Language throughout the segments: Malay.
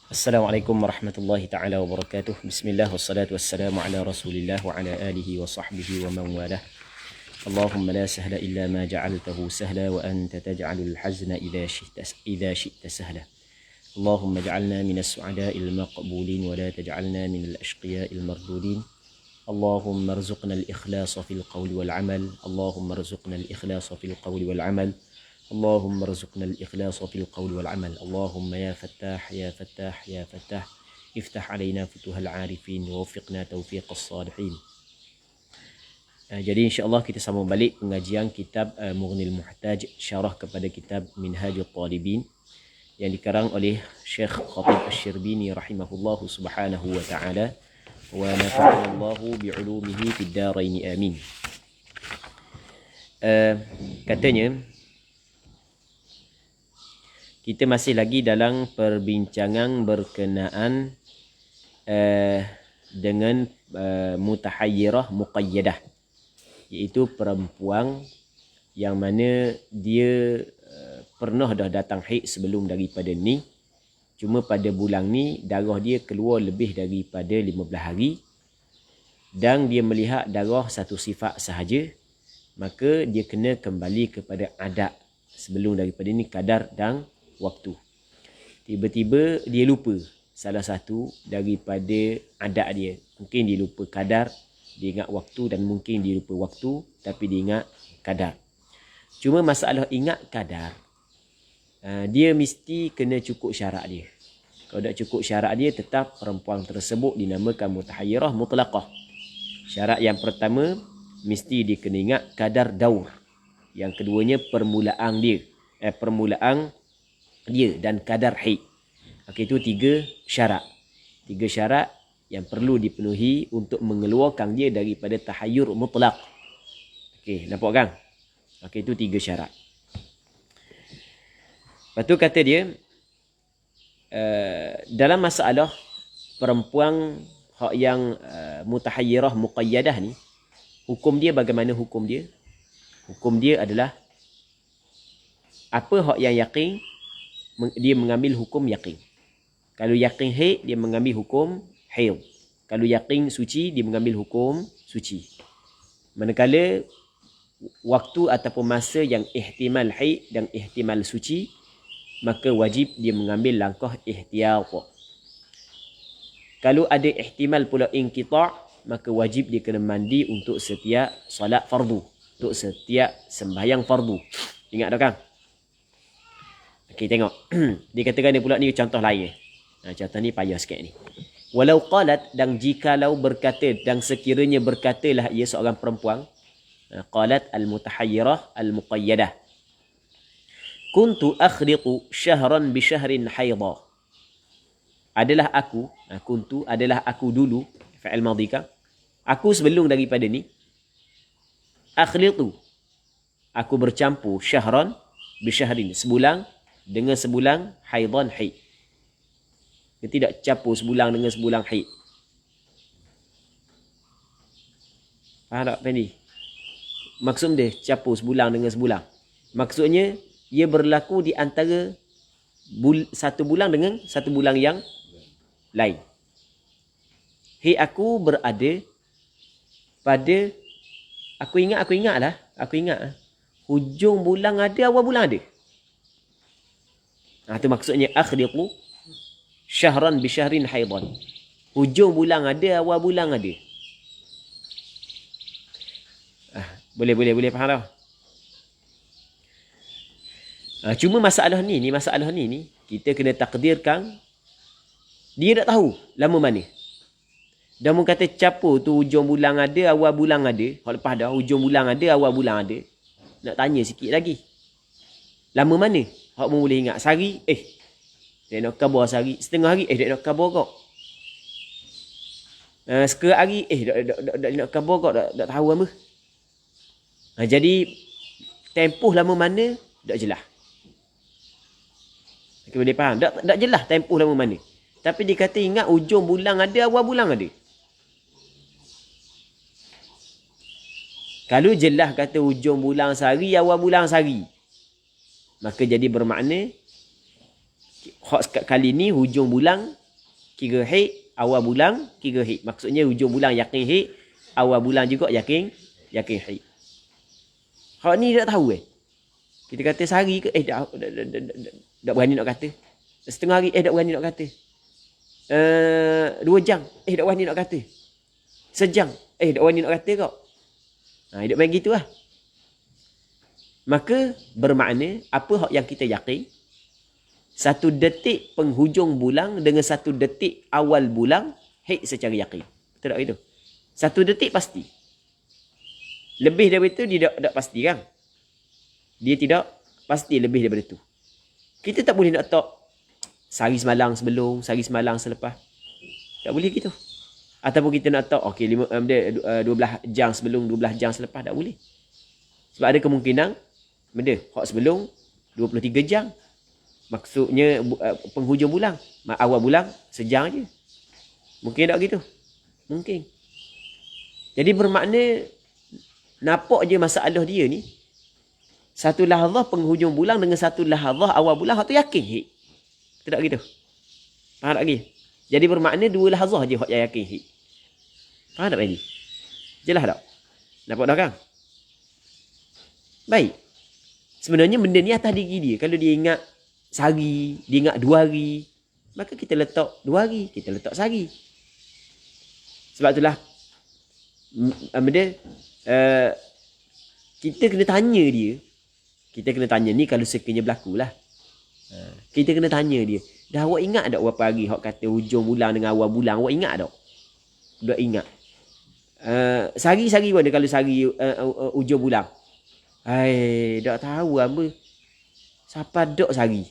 Assalamualaikum warahmatullahi ta'ala wabarakatuh. Bismillah wassalatu wassalamu ala rasulillah wa ala alihi wa sahbihi wa man walah. Allahumma la sahla illa ma ja'altahu sahla wa anta taj'alul hazna idha syi'ta sahla. Allahumma ja'alna minas su'ada'il maqbulin wa la taj'alna minal ashqiya'il mardudin. Allahumma arzuqna al-ikhlasa fil qawli wal amal. Allahumma arzuqna al-ikhlasa fil qawli wal amal. اللهم ارزقنا الإخلاص في القول والعمل. اللهم يا فتاح يا فتاح يا فتاح افتح علينا فتوح العارفين ووفقنا توفيق الصالحين. Jadi insya-Allah kita sambung balik pengajian kitab Mughnil Muhtaj, syarah kepada kitab Minhajul Talibin yang dikarang oleh Syekh Khatib Asy-Syirbini rahimahullahu subhanahu wa ta'ala wa nafa'ana Allahu bi'ulumihi fid darain amin. Katanya kita masih lagi dalam perbincangan berkenaan dengan mutahayyirah muqayyadah, iaitu perempuan yang mana dia pernah dah datang haid sebelum daripada ni, cuma pada bulan ni darah dia keluar lebih daripada 15 hari dan dia melihat darah satu sifat sahaja, maka dia kena kembali kepada adat sebelum daripada ni, kadar dan waktu. Tiba-tiba dia lupa salah satu daripada adat dia. Mungkin dia lupa kadar, dia ingat waktu, dan mungkin dia lupa waktu tapi dia ingat kadar. Cuma masalah ingat kadar, dia mesti kena cukup syarat dia. Kalau tak cukup syarat dia, tetap perempuan tersebut dinamakan mutahayyirah mutlaqah. Syarat yang pertama, mesti dia kena ingat kadar daur. Yang keduanya permulaan dia. Permulaan dia dan kadar haid. Okey, itu 3 syarat. 3 syarat yang perlu dipenuhi untuk mengeluarkan dia daripada tahayyur mutlaq. Okey, nampak kan? Okey, itu 3 syarat. Lepas tu kata dia, dalam masalah perempuan yang mutahayyirah muqayyadah ni, hukum dia bagaimana hukum dia? Hukum dia adalah apa hak yang yakin, dia mengambil hukum yakin. Kalau yakin haid, dia mengambil hukum haid. Kalau yakin suci, dia mengambil hukum suci. Manakala waktu ataupun masa yang ihtimal haid dan ihtimal suci, maka wajib dia mengambil langkah ihtiyat. Kalau ada ihtimal pula inqita', maka wajib dia kena mandi untuk setiap solat fardu, untuk setiap sembahyang fardu. Ingat tak kan? Okey, tengok. Dia katakan dia pula ni contoh lain. Contoh ni payah sikit ni. Walau qalat, dan jikalau berkata, dan sekiranya berkatalah ia seorang perempuan, qalat al-mutahayyirah al-muqayyadah, kuntu akhriqu syahran bi syahrin haidha. Adalah aku, kuntu adalah aku dulu, fa'il madhi kan? Aku sebelum daripada ni, akhliqu, aku bercampur syahran bi syahrin, sebulan dengan sebulan, haidhan haid. Dia tidak campur sebulan dengan sebulan haid. Faham tak, Fendi? Maksud dia campur sebulan dengan sebulan, maksudnya ia berlaku di antara satu bulan dengan satu bulan yang lain. Haid aku berada pada, aku ingat hujung bulan ada, awal bulan ada. Itu maksudnya akhliqu syahran bi syahrin haidhan. Hujung bulan ada, awal bulan ada. Boleh faham tak? Cuma masalah ni kita kena takdirkan dia tak tahu lama mana. Dah mu kata capur tu hujung bulan ada, awal bulan ada. Hak lepas dah hujung bulan ada, awal bulan ada. Nak tanya sikit lagi. Lama mana? Hak mu boleh ingat sehari, dia nak khabar sehari, setengah hari, dia nak khabar kau. Sekejap hari, dia nak khabar kau, tak tahu apa. Jadi tempoh lama mana tak jelas. Okay, boleh faham? Tak jelas tempoh lama mana. Tapi dia kata ingat hujung bulan ada, awal bulan ada. Kalau jelas kata hujung bulan sehari, awal bulan sehari, maka jadi bermakna Hak kali ni hujung bulan kira haid, awal bulan kira haid. Maksudnya hujung bulan yakin haid, awal bulan juga yakin haid. Hak ni tak tahu Kita kata sehari ke tak berani nak kata. Setengah hari tak berani nak kata. 2 jam tak berani nak kata. Sejam tak berani nak kata kau. Hidup main gitu lah. Maka bermakna apa hak yang kita yakin, 1 detik penghujung bulan dengan 1 detik awal bulan haid secara yakin. Betul tak itu? 1 detik pasti. Lebih daripada itu dia tak pasti kan? Dia tidak pasti lebih daripada itu. Kita tak boleh nak tok sehari semalam sebelum, sehari semalam selepas. Tak boleh gitu. Ataupun kita nak tok okey 12 jam sebelum, 12 jam selepas, tak boleh. Sebab ada kemungkinan benda hak sebelum 23 jam. Maksudnya penghujung bulan, awal bulan sejam je. Mungkin tak gitu? Mungkin. Jadi bermakna nampak je masalah dia ni. 1 lahzah penghujung bulan dengan 1 lahzah awal bulan, hak tu yakin hik. Betul tak gitu? Faham tak lagi? Jadi bermakna 2 lahzah je hak yang yakin hik. Faham tak lagi? Jelas tak? Nampak dah kan? Baik. Sebenarnya benda ni atas diri dia. Kalau dia ingat sehari, dia ingat 2 hari, maka kita letak 2 hari, kita letak sehari. Sebab itulah benda kita kena tanya dia. Kita kena tanya ni kalau sekiranya berlaku lah. Kita kena tanya dia. Dah awak ingat tak berapa hari hak kata hujung bulan dengan awal bulan? Awak ingat tak? Tak ingat. Sehari-sehari mana kalau sehari hujung bulan? Tak tahu apa. Siapa dok sehari?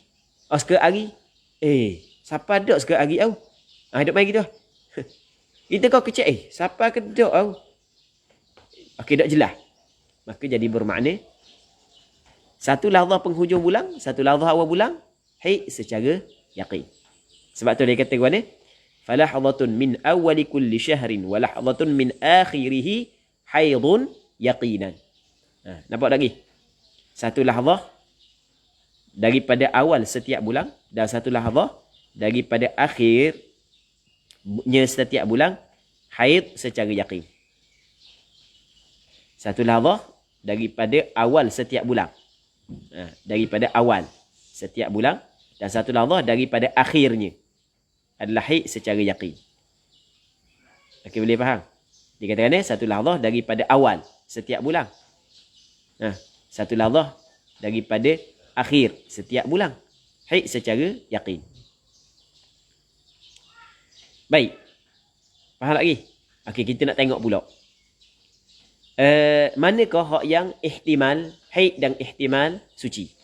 Sekejap hari? Siapa dok sekejap hari tau? Dok main gitu. Kita kau kecek siapa ke dok tau? Okey, tak jelas. Maka jadi bermakna 1 lahzah penghujung bulan, 1 lahzah awal bulan, haid secara yakin. Sebab tu dia kata mana? Falahzatun min awwali kulli syahrin wa lahzatun min akhirih haidun yaqinan. Nampak lagi? 1 lahzah daripada awal setiap bulan dan 1 lahzah daripada akhirnya setiap bulan haid secara yakin. 1 lahzah daripada awal setiap bulan. Daripada awal setiap bulan dan 1 lahzah daripada akhirnya adalah haid secara yakin. Okey, boleh faham? Dia katakan 1 lahzah daripada awal setiap bulan. 1 lahzah daripada akhir setiap bulan haid secara yakin. Baik. Faham lagi? Okey, kita nak tengok pula. Manakah hak yang ihtimal haid dan ihtimal suci?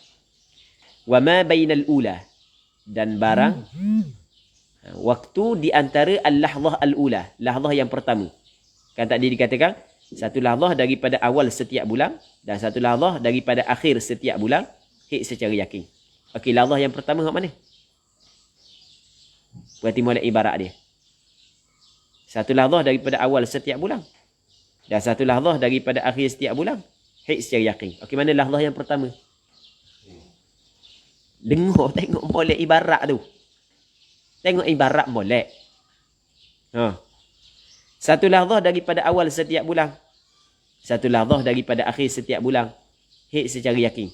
Wa ma bainal ula, dan barang waktu di antara al-lahzah al-ula, lahzah yang pertama. Kan tadi dikatakan 1 lahzah daripada awal setiap bulan dan 1 lahzah daripada akhir setiap bulan haid secara yakin. Okey, lahzah yang pertama hak mana? Berarti mulai ibarat dia. 1 lahzah daripada awal setiap bulan dan 1 lahzah daripada akhir setiap bulan haid secara yakin. Okey, mana lahzah yang pertama? Dengar, tengok molek ibarat tu. Tengok ibarat molek. 1 lahzah daripada awal setiap bulan, 1 lahzah daripada akhir setiap bulan haid secara yakin.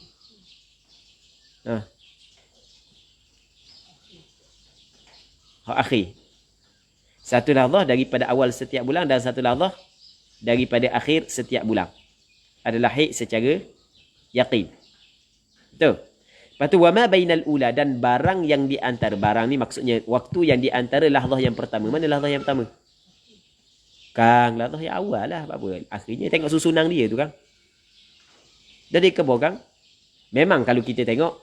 Hak akhir. 1 lahzah daripada awal setiap bulan dan 1 lahzah daripada akhir setiap bulan adalah haid secara yakin. Betul? Lepas tu, wama bainal ula, dan barang yang di antara, barang ni maksudnya waktu yang di antara lahzah yang pertama. Mana lahzah yang pertama? Kang, lahzah yang awal lah. Apa? Akhirnya tengok susunan dia tu kan. Jadi kebor kan? Memang kalau kita tengok,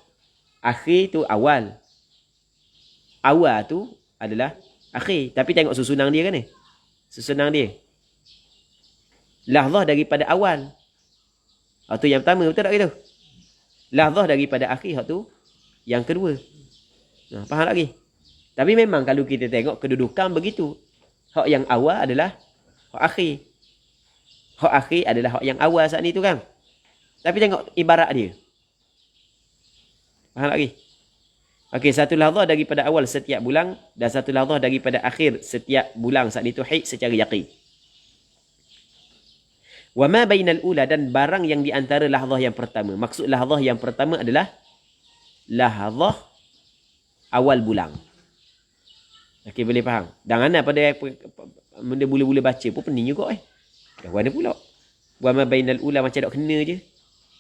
akhir tu awal. Awal tu adalah akhir. Tapi tengok susunan dia kan ni? Susunan dia. Lahzah daripada awal. Hak tu yang pertama, betul tak gitu? Lahzah daripada akhir, hak tu yang kedua. Faham lagi? Tapi memang kalau kita tengok kedudukan begitu. Hak yang awal adalah hak akhir. Hak akhir adalah hak yang awal saat ni tu kan? Tapi tengok ibarat dia. Faham lagi? Okey, satu lahzah daripada awal setiap bulan dan satu lahzah daripada akhir setiap bulan saat itu haid secara yaqin. Wa ma bainal ula, dan barang yang di antara lahzah yang pertama. Maksud lahzah yang pertama adalah lahzah awal bulan. Okey, boleh faham? Dan ana pada benda mula-mula baca pun pening juga Dah mana pula? Wa ma bainal ula macam tak kena je.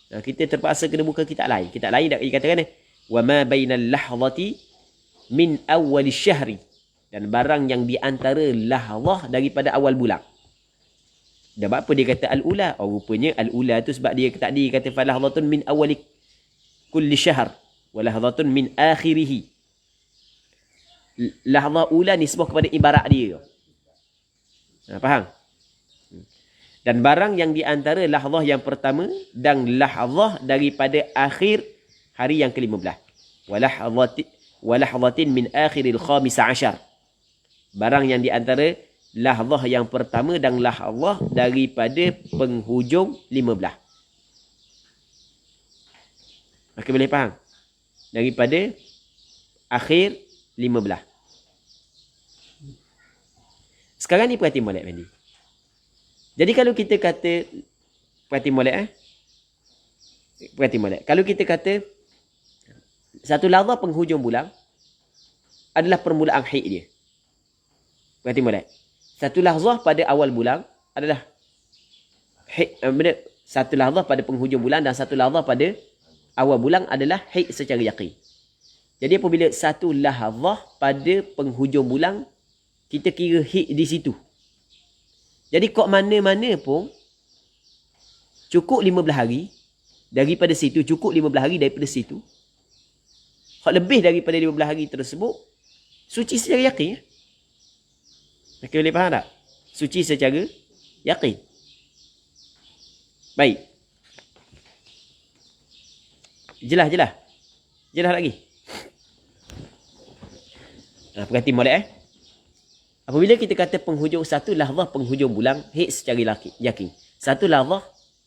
Kita terpaksa kena buka kitab lain. Kitab lain dak dikatakan wa ma bainal lahzati min awwal syahri, dan barang yang di antara lahzah daripada awal bulan. Dan apa dia kata al-ula? Oh, rupanya al-ula tu sebab dia tadi kata falahzatun min awwal kulli syahr wa lahzatun min akhirih. Lahzah ula nisbah kepada ibarat dia. Faham? Dan barang yang di antara lahzah yang pertama dan lahzah daripada akhir hari yang ke-15. Walahzatin min akhiril khamis ashar. Barang yang di antara lahzah yang pertama dan lahzah daripada penghujung 15. Okey, boleh faham? Daripada akhir 15. Sekarang ni perhati molek Mandi. Jadi kalau kita kata perhati molek perhati molek. Kalau kita kata satu lahzah penghujung bulan adalah permulaan haid dia. Perhati molek. Satu lahzah pada awal bulan adalah haid, satu lahzah pada penghujung bulan dan satu lahzah pada awal bulan adalah haid secara yaqin. Jadi apabila satu lahzah pada penghujung bulan, kita kira haid di situ. Jadi kok mana-mana pun cukup 15 hari daripada situ, cukup 15 hari daripada situ. Hak lebih daripada 15 hari tersebut suci secara yakin. Okey, boleh faham tak? Suci secara yakin. Baik. Jelas. Jelas lagi. Perhati molek Apabila kita kata penghujung satu lahzah penghujung bulan haid secara yakin. Satu lahzah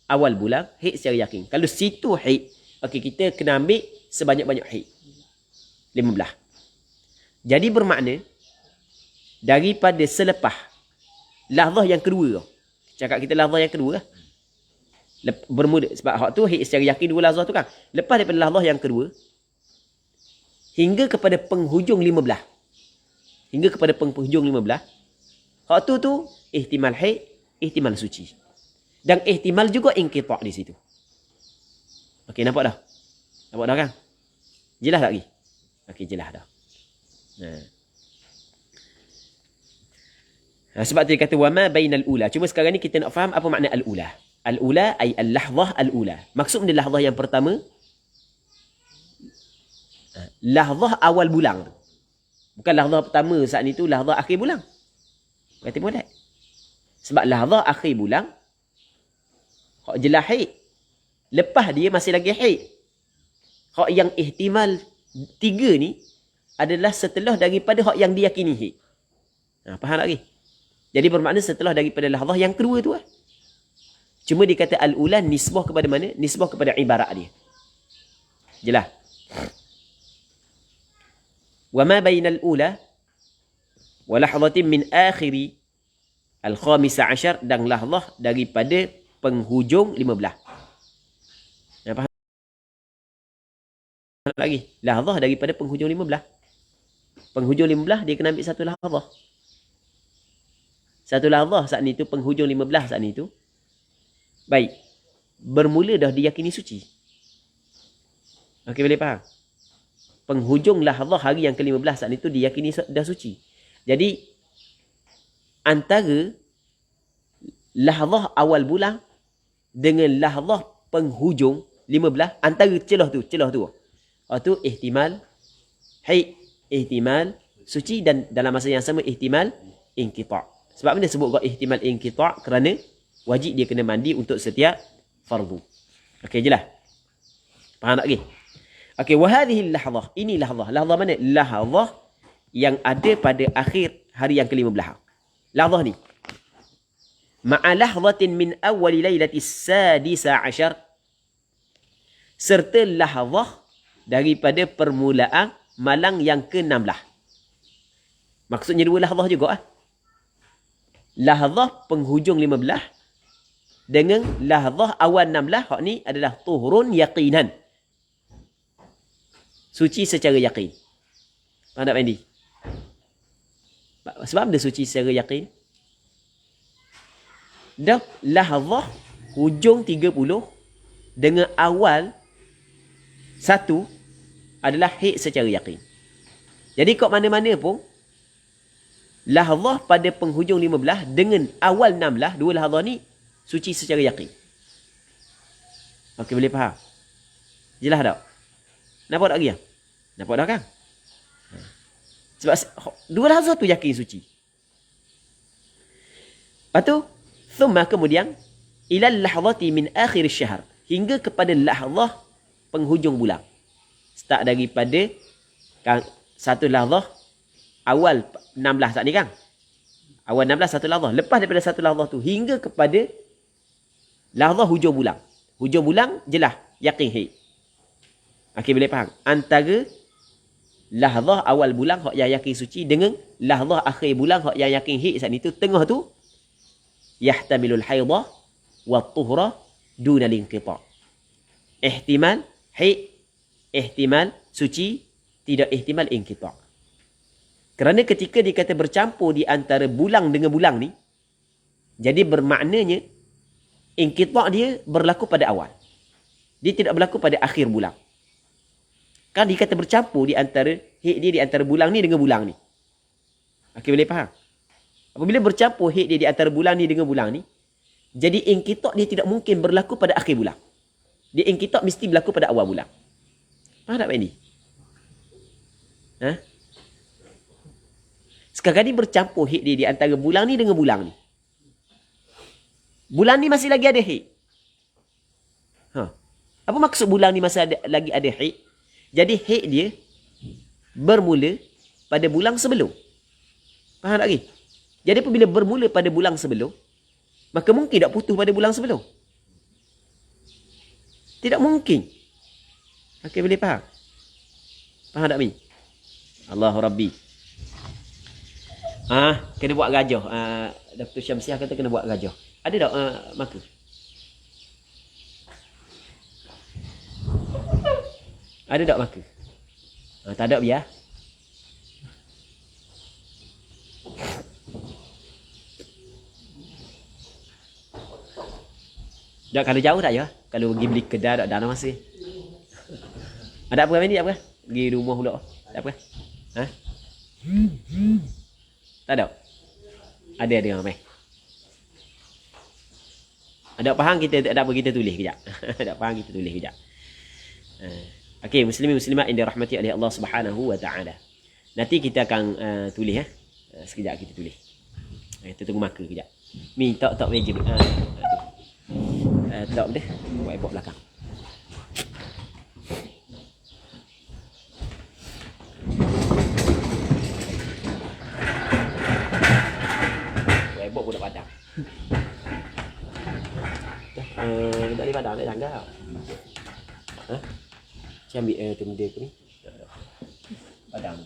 awal bulan haid secara yakin. Kalau situ haid, okey, kita kena ambil sebanyak-banyak haid. 15. Jadi bermakna daripada selepas lahzah yang kedua. Cakap kita lahzah yang kedua. Bermula sebab hak tu haid secara yakin dua lahzah tu kan. Lepas daripada lahzah yang kedua hingga kepada penghujung 15. Hingga kepada penghujung 15. Hak tu ihtimal haid, ihtimal suci. Dan ihtimal juga inqita' di situ. Okey, nampak dah? Nampak dah kan? Jelas tak lagi? Okey, jelas dah. Sebab tu dia kata wa ma bainal ula. Cuma sekarang ni kita nak faham apa makna al-ula. Al-ula ay al-lahzah al-ula. Maksud dia lahzah yang pertama, lahzah awal bulan. Bukan lahzah pertama saat itu, lahzah akhir bulan. Berarti boleh. Sebab lahzah akhir bulan hak jelas haid. Lepas dia masih lagi haid. Hak yang ihtimal 3 ni adalah setelah daripada hak yang diyakini haid. Faham lagi? Jadi bermakna setelah daripada lahzah yang kedua tu. Cuma dia kata al-ula nisbah kepada mana? Nisbah kepada ibarat dia. Jelas? Wa ma bainal ula wa lahzatin min akhiri al-khamis ashar, dan lahzah daripada penghujung 15. Faham lagi? Lahzah daripada penghujung 15. Penghujung 15 dia kena ambil satu lahzah. Satu lahzah saat ni tu penghujung 15 saat ni tu. Baik. Bermula dah diyakini suci. Okey, boleh faham? Penghujung lahzah hari yang ke-15 saat itu diyakini dah suci. Jadi antara lahzah awal bulan dengan lahzah penghujung 15, antara celah tu. Itu ihtimal haid, ihtimal suci, dan dalam masa yang sama ihtimal inqita'. Sebab mana sebut kau ihtimal inqita'? Kerana wajib dia kena mandi untuk setiap fardu. Okey, jelas? Faham tak lagi? Okey, wa hadhihi lahzah. Ini lahzah. Lahzah mana? Lahzah yang ada pada akhir hari yang ke-15. Lahzah ni. Ma'a lahzatin min awwali lailati sadisa ashar. Serta lahzah daripada permulaan malang yang ke-16. Maksudnya dua lahzah juga. Lahzah penghujung 15 dengan lahzah awal 16. Hak ni adalah tuhurun yaqinan. Suci secara yakin. Faham tak, Andy? Sebab dia suci secara yakin. Dah lahzah hujung 30 dengan awal 1 adalah haid secara yakin. Jadi kat mana-mana pun lahzah pada penghujung 15 dengan awal 16, dua lahzah ni suci secara yakin. Okey, boleh faham? Jelas tak? Nampak tak lagi? Nampak dah kan? Sebab dua lahzah tu yakin suci. Lepas tu, thumma kemudian, ilal lahzati min akhir syahr. Hingga kepada lahzah penghujung bulan. Start daripada satu lahzah awal 16 saat ni kan? Awal 16 satu lahzah. Lepas daripada satu lahzah tu hingga kepada lahzah hujung bulan. Hujung bulan jelas yakin haid. Okey, boleh faham? Antara lahzah awal bulan hak yang yakin suci dengan lahzah akhir bulan hak yang yakin haid saat ni tu, tengah tu yahtamilul haidha wa tuhra duna linqita'. Ihtimal haid, ihtimal suci, tidak ihtimal inqita'. Kerana ketika dikata bercampur di antara bulan dengan bulan ni, jadi bermaknanya inqita' dia berlaku pada awal. Dia tidak berlaku pada akhir bulan. Kan dikata bercampur di antara haid dia di antara bulan ni dengan bulan ni. Okey, boleh faham? Apabila bercampur haid dia di antara bulan ni dengan bulan ni, jadi inqita' dia tidak mungkin berlaku pada akhir bulan. Dia inqita' mesti berlaku pada awal bulan. Faham tak, Pak Indi? Ha? Sekarang ni bercampur haid dia di antara bulan ni dengan bulan ni. Bulan ni masih lagi ada haid. Ha. Apa maksud bulan ni masih lagi ada haid? Jadi haid dia bermula pada bulan sebelum. Faham tak lagi? Jadi apabila bermula pada bulan sebelum, maka mungkin tak putus pada bulan sebelum? Tidak mungkin. Okey, boleh faham? Faham tak, Mi? Allahu Rabbi. Kena buat gajah. Dr. Syamsiah kata kena buat gajah. Ada tak maka? Ada tak maka? Tak ada, biar. Tak, kalau jauh tak ya? Kalau pergi beli kedai tak ada masa. Ada apa ni? Apa? Pergi rumah pula. Tak apa? Ha? Tak ada? Ada ramai. Ada faham kita tak apa kita tulis kejap. Tak faham kita tulis kejap. Okey, muslimin muslimat yang dirahmati oleh Allah Subhanahu wa taala. Nanti kita akan tulis sekejap kita tulis. Kita tunggu maka kejap. Mi tak meja. Tak dah. Buat belakang. Buat budak padang. Tak boleh padang nak tangga. Ha? Saya ambil tu benda ni. Padang.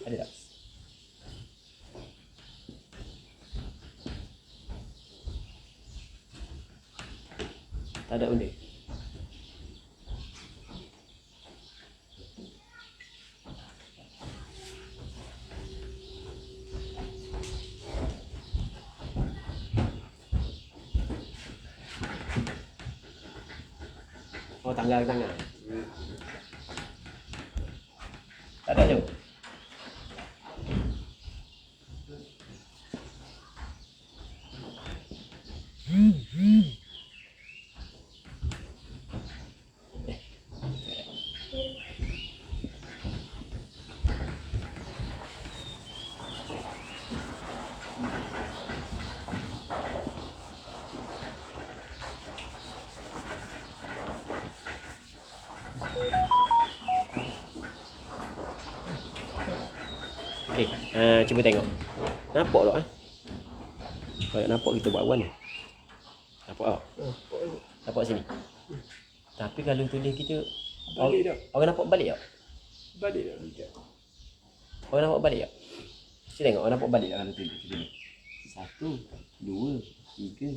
Ada tak? Tak ada benda. Oh, tangga. Tak ada tu. Okey, cuba tengok. Nampak tak Kalau nampak kita buat awan ni. Nampak tak? Nampak sini. Tapi kalau tulis kita orang nampak balik tak? Balik tak? Orang nampak balik tak? Saya tengok orang nampak balik tak kalau tunjuk sini. 1, 2, 3,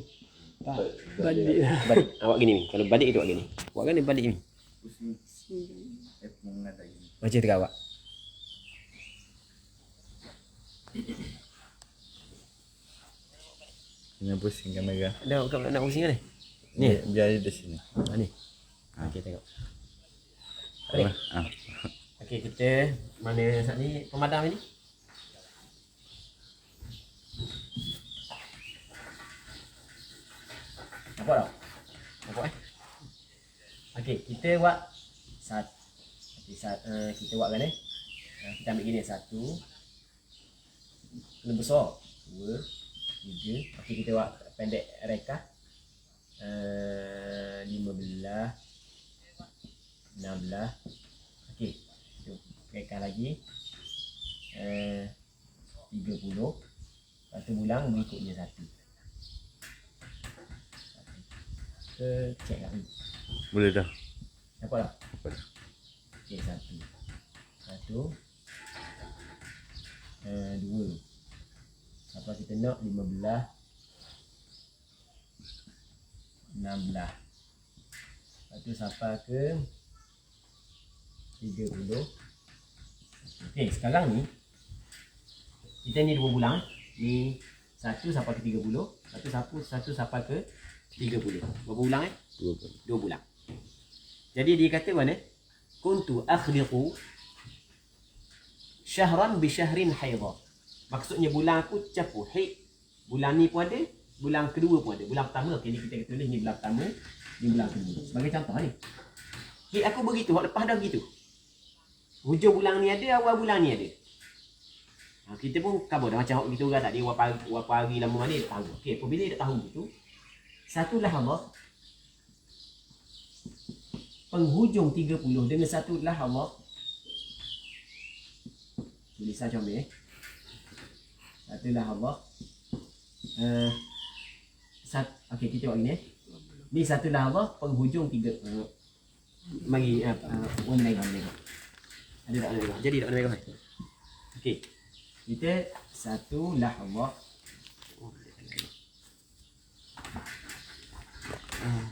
4. Balik. Awak gini ni. Kalau balik itu awak gini. Awak kan balik ni. Macam tu awak. Nak pusing kamera. Nak pusing kan ni? Ni. Biar dia di sini. Ni. Okey tengok. Okey. Okey kita mana saat ni pemadam ni? Nampak tak? Nampak Okey, kita buat kita buatkan kita ambil gini 1. Kena besar. 2, 3. Okey, kita buat pendek reka. 15, 16. Okey. Kita reka lagi. 30. Lepas tu bulang berikutnya 1. Cek lagi. Boleh dah. Nampak tak? Nampak dah. Okey, 1. 2. Apa kita nak 15, 16. Lepas tu sampai ke 30. Okey, sekarang ni kita ni 2 bulang. Ni 1 sampai ke 30. Lepas tu 1 sampai ke 30. Berapa bulang 2 bulang. Jadi dia kata mana? Kuntu akhliqu syahran bi syahrin haidha. Maksudnya bulan aku campur haid. Bulan ni pun ada, bulan kedua pun ada. Bulan pertama, okey ni kita tulis ni bulan pertama, ni bulan kedua. Sebagai contoh ni. Haid aku begitu, hak lepas dah begitu. Hujung bulan ni ada, awal bulan ni ada. Kita pun kabur dah macam hak gitu orang tadi, berapa hari lama mana dia tahu. Okey, apabila dia tahu gitu, satu lahzah penghujung 30 dengan satu lahzah tulisan comel satu lahzah okey kita buat ini ni satu lahzah penghujung 3 mari warna merah ada tak warna merah jadi tak warna merah okey kita satu lahzah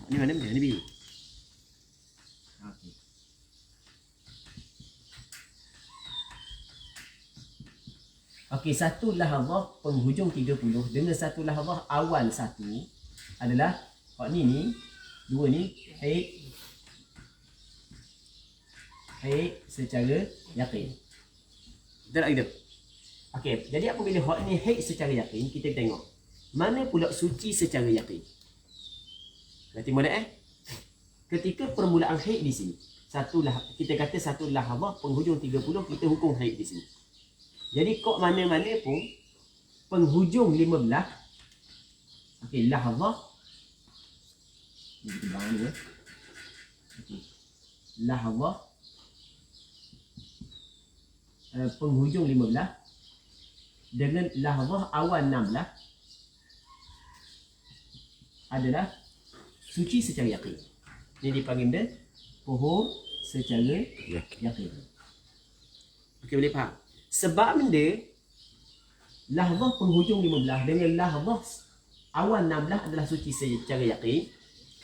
ni mana ni biru. Okey. Okey, satu lahzah penghujung 30 dengan satu lahzah awal 1 adalah hak ni dua ni haid secara yakin. Betul tak gitu? Okey, jadi apabila hak ni haid secara yakin, kita tengok mana pula suci secara yakin. Berarti mana ketika permulaan haid di sini. Kita kata satu lahzah penghujung 30 kita hukum haid di sini. Jadi kok mana-mana pun penghujung 15 okey lahzah ni kita bang ni okey lahzah penghujung 15 dengan lahzah awal 16 adalah suci secara yakin. Ini dipanggil dia tuhur secara yakin. Okey, boleh faham? Sebab benda lahzah penghujung 15 dengan lahzah awal 16 adalah suci secara yakin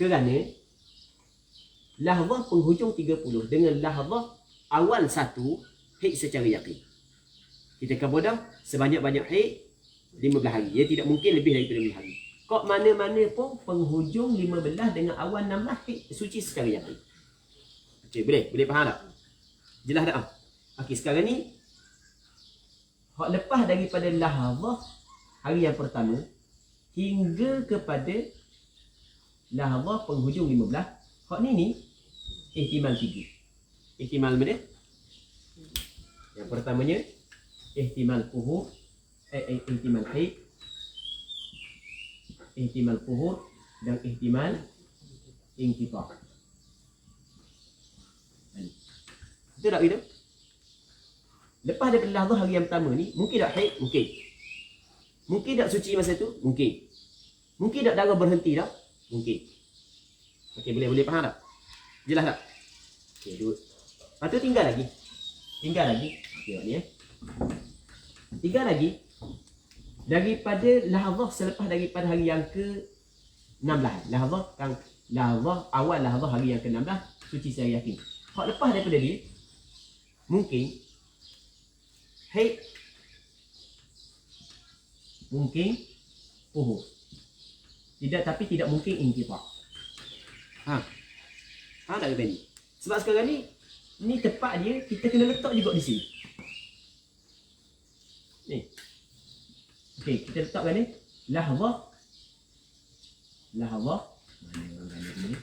kerana lahzah penghujung 30 dengan lahzah awal 1 haid secara yakin. Kita akan bodoh sebanyak-banyak haid 15 hari. Ia tidak mungkin lebih daripada 15 hari. Kok mana-mana pun penghujung 15 dengan awal 16 haid suci secara yakin. Okey, boleh faham tak? Jelas tak? Okey, sekarang ni hak lepas daripada lahzah hari yang pertama hingga kepada lahzah penghujung 15, hak ni ihtimal 3. Ihtimal mana? Yang pertamanya ihtimal tuhur, ihtimal haid, ihtimal tuhur dan ihtimal inqita'. Betul tak gitu? Lepas daripada lahzah hari yang pertama ni, mungkin tak haid? Mungkin. Mungkin tak suci masa tu? Mungkin. Mungkin tak darah berhenti tak? Mungkin. Okey, boleh faham tak? Jelas tak? Okey, dua. Lepas tu tinggal lagi. Tinggal lagi. Tengok ni tinggal lagi daripada lahzah selepas daripada hari yang ke-16. Lahzah awal lahzah hari yang ke-16 suci secara yakin. Hak lepas daripada dia mungkin haid, mungkin puhur. Tapi tidak mungkin inqita'. Faham tak kata ni? Sebab sekarang ni tepat dia, kita kena letak juga di sini. Ni. Okey, kita letakkan ni lahzah. Mana ni?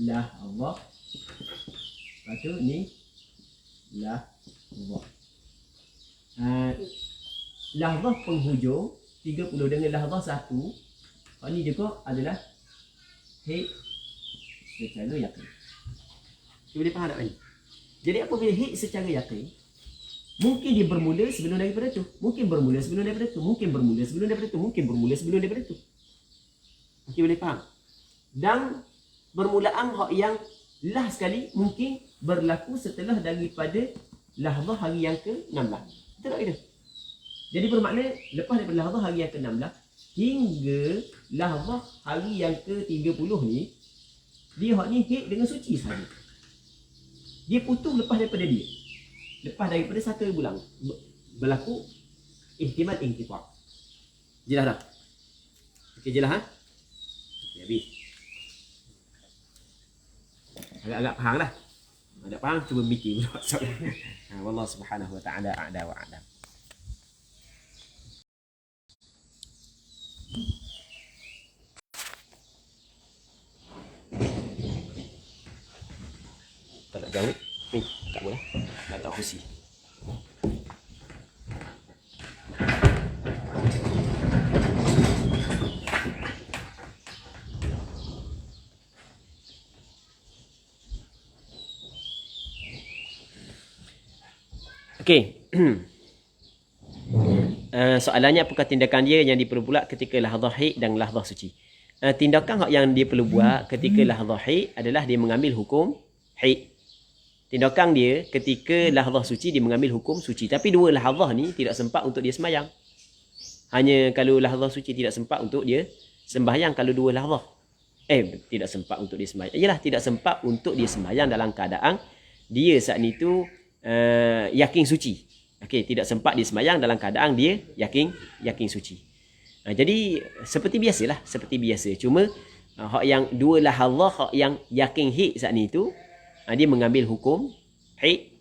Lahzah. Lepas tu ni lahzah. Lahzah penghujung 30 dengan lahzah 1. Hak ni juga adalah haid secara yakin. Kita boleh faham tak ni? Jadi apabila haid secara yakin, mungkin dia bermula sebelum daripada tu, mungkin bermula sebelum daripada tu, mungkin bermula sebelum daripada tu, mungkin bermula sebelum daripada tu. Okey, boleh faham? Dan permulaan hak yang last sekali mungkin berlaku setelah daripada lahzah hari yang ke-16. Betul tak itu? Jadi bermakna lepas daripada lahzah hari yang ke-16 hingga lahzah hari yang ke-30 ni, dia hak ni haid dengan suci sahaja. Dia putus lepas daripada dia. Lepas daripada 1 bulan berlaku ihtimal inqita'. Jelas tak? Okey, jelas ha? Okey, habis. Agak-agak faham lah. Tak faham cuba meeting pula soalan. Wallahu subhanahu wa ta'ala a'la wa a'lam. Tak nak jauh ni, tak boleh. Nak tak kursi. Okey. Soalannya, apakah tindakan dia yang diperlu pula ketika lahzah haid dan lahzah suci? Tindakan yang dia perlu buat ketika lahzah haid adalah dia mengambil hukum haid. Tindakan dia ketika lahzah suci dia mengambil hukum suci. Tapi dua lahzah ni tidak sempat untuk dia sembahyang. Hanya kalau lahzah suci tidak sempat untuk dia sembahyang kalau dua lahzah. Tidak sempat untuk dia sembahyang. Yalah, tidak sempat untuk dia sembahyang dalam keadaan dia saat itu yakin suci. Okey, tidak sempat dia sembahyang dalam keadaan dia yakin suci. Jadi seperti biasa. Cuma hak yang dua lahzah, hak yang yakin haid saat ni tu dia mengambil hukum haid.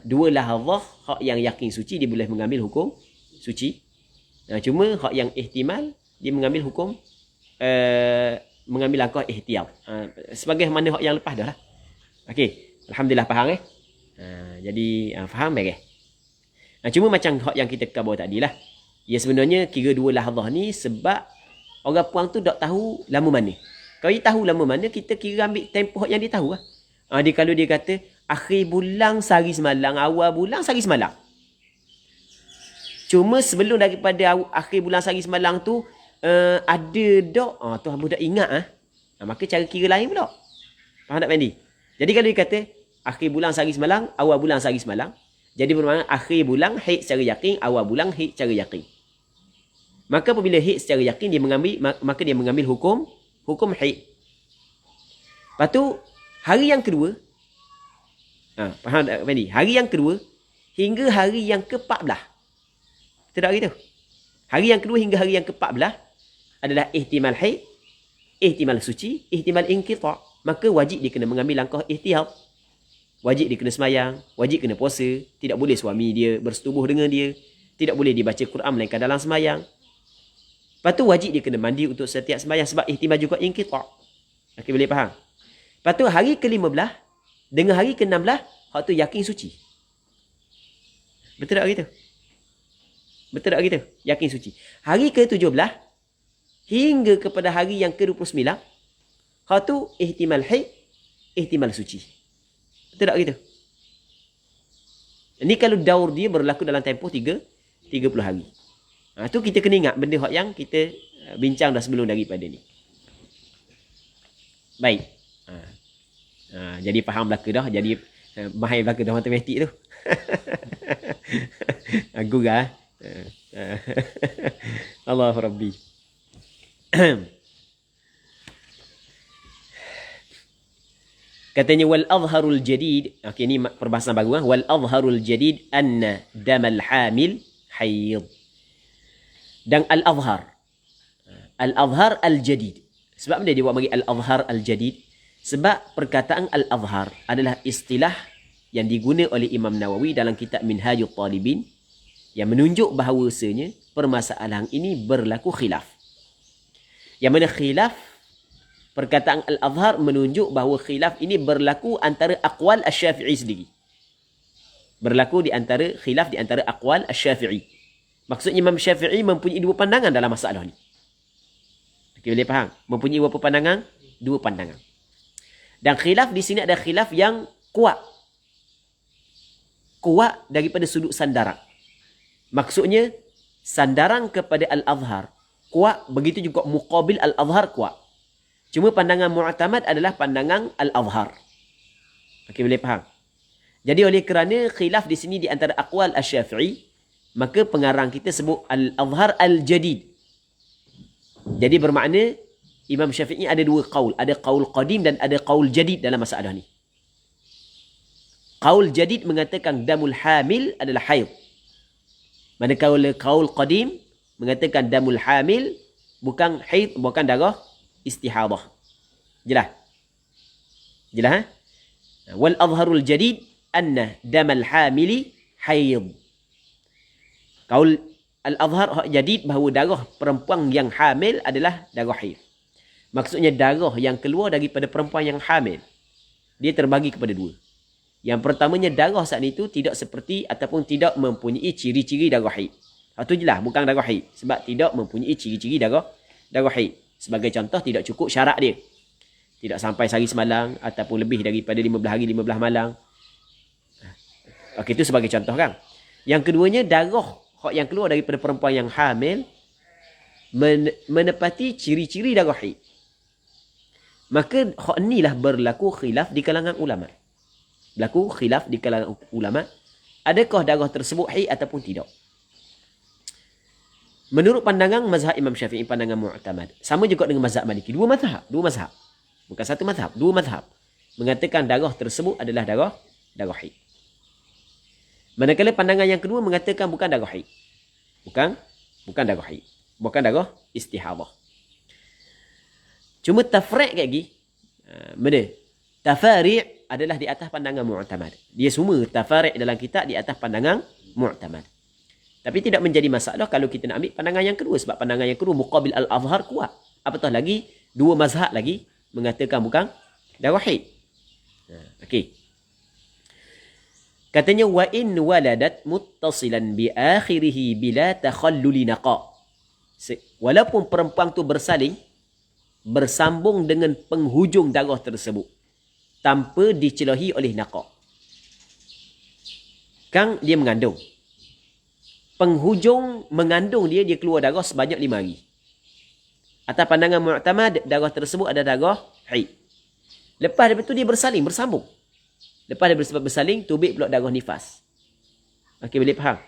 Dua lahzah hak yang yakin suci dia boleh mengambil hukum suci. Cuma hak yang ihtimal dia mengambil hukum mengambil langkah ihtiyat. Sebagai mana hak yang lepas dah lah. Okey, alhamdulillah faham jadi faham baik cuma macam hak yang kita kata bawah tadi lah. Ya sebenarnya kira dua lahzah ni sebab orang puang tu tak tahu lama mana. Kalau dia tahu lama mana, kita kira ambil tempoh yang dia tahu lah. Kalau dia kata akhir bulan sehari semalam, awal bulan sehari semalam. Cuma sebelum daripada akhir bulan sehari semalam tu ada dok, tu hamba dah ingat maka cara kira lain pula. Faham tak Fendi? Jadi kalau dia kata akhir bulan sehari semalam, awal bulan sehari semalam, jadi bermakna akhir bulan haid secara yakin, awal bulan haid secara yakin. Maka apabila haid secara yakin maka dia mengambil hukum haid. Lepas tu hari yang kedua, faham tak Fendi? Hari yang kedua hingga hari yang ke-14. Betul tak gitu? Hari yang kedua hingga hari yang ke-14 adalah ihtimal haid, ihtimal suci, ihtimal inqita'. Maka wajib dia kena mengambil langkah ihtiyat. Wajib dia kena semayang, wajib kena puasa, tidak boleh suami dia bersetubuh dengan dia, tidak boleh dibaca Quran melainkan dalam semayang. Lepas tu wajib dia kena mandi untuk setiap semayang sebab ihtimal juga inqita'. Okey, boleh faham? Lepas tu hari ke-15 dengan hari ke-16 hak tu yakin suci. Betul tak gitu? Betul tak gitu? Yakin suci. Hari ke-17 hingga kepada hari yang ke-29 hak tu ihtimal haid, ihtimal suci. Betul tak gitu? Ini kalau daur dia berlaku dalam tempoh 30 hari. Tu kita kena ingat benda hak yang kita bincang dah sebelum daripada ni. Baik. Jadi faham belaka dah. Jadi Mahir belaka dah matematik tu. Aku gah. Allah Rabbi. Katanya wal azharul jadid. Okey, ni perbahasan baru. Wal azharul jadid anna damal hamil hayd. Dan al azhar. Al azhar al jadid. Sebab apa dia buat bagi al azhar al jadid? Sebab perkataan al azhar adalah istilah yang diguna oleh Imam Nawawi dalam kitab Minhajul Talibin yang menunjuk bahawasanya permasalahan ini berlaku khilaf. Yang mana khilaf, perkataan Al-Azhar menunjuk bahawa khilaf ini berlaku antara aqwal Asy-Syafi'i sendiri. Berlaku di antara khilaf di antara aqwal Asy-Syafi'i. Maksudnya Imam Syafi'i mempunyai dua pandangan dalam masalah ni. Okey, boleh faham? Mempunyai berapa pandangan? Dua pandangan. Dan khilaf di sini ada khilaf yang kuat. Kuat daripada sudut sandaran. Maksudnya sandaran kepada Al-Azhar kuat, begitu juga muqabil Al-Azhar kuat. Cuma pandangan mu'tamad adalah pandangan Al-Azhar. Okey, boleh faham? Jadi oleh kerana khilaf di sini di antara aqwal Asy-Syafi'i, maka pengarang kita sebut Al-Azhar Al-Jadid. Jadi bermakna Imam Syafi'i ada dua qaul, ada qaul qadim dan ada qaul jadid dalam masalah ni. Qaul jadid mengatakan damul hamil adalah haid. Manakala qaul qadim mengatakan damul hamil bukan haid, bukan darah istihadah. Jelas? Jelas? Wal azharul jadid anna damal hamili haid. Qaul al-azhar jadid bahawa darah perempuan yang hamil adalah darah haid. Maksudnya darah yang keluar daripada perempuan yang hamil, dia terbagi kepada dua. Yang pertamanya, darah saat itu tidak seperti ataupun tidak mempunyai ciri-ciri darah haid. Itu jelas, bukan darah haid. Sebab tidak mempunyai ciri-ciri darah haid. Sebagai contoh, tidak cukup syarat dia. Tidak sampai sehari semalam ataupun lebih daripada 15 hari 15 malam. Okey, itu sebagai contoh kan. Yang keduanya, darah yang keluar daripada perempuan yang hamil menepati ciri-ciri darah haid. Maka hak inilah berlaku khilaf di kalangan ulama. Berlaku khilaf di kalangan ulama, adakah darah tersebut haid ataupun tidak. Menurut pandangan mazhab Imam Syafi'i, pandangan mu'tamad, sama juga dengan mazhab Maliki. Dua mazhab. Bukan satu mazhab, dua mazhab mengatakan darah tersebut adalah darah haid. Manakala pandangan yang kedua mengatakan bukan darah haid. Bukan darah haid. Bukan darah istihadah. Cuma tafri' lagi. Mana? Tafari' adalah di atas pandangan mu'tamad. Dia semua tafari' dalam kitab di atas pandangan mu'tamad. Tapi tidak menjadi masalah kalau kita nak ambil pandangan yang kedua. Sebab pandangan yang kedua muqabil al-azhar kuat. Apatah lagi, dua mazhab lagi mengatakan bukan darah haid. Okey. Katanya wa in waladat muttasilan bi akhirih bila takhalluli naqa. Walaupun perempuan tu bersambung dengan penghujung darah tersebut tanpa dicelahi oleh naqa. Kan dia mengandung. Penghujung mengandung dia keluar darah sebanyak 5 hari. Atas pandangan mu'tamad, darah tersebut ada darah haid. Lepas daripada tu dia bersambung. Lepas dia bersaling, tubik pula darah nifas. Okey, boleh faham?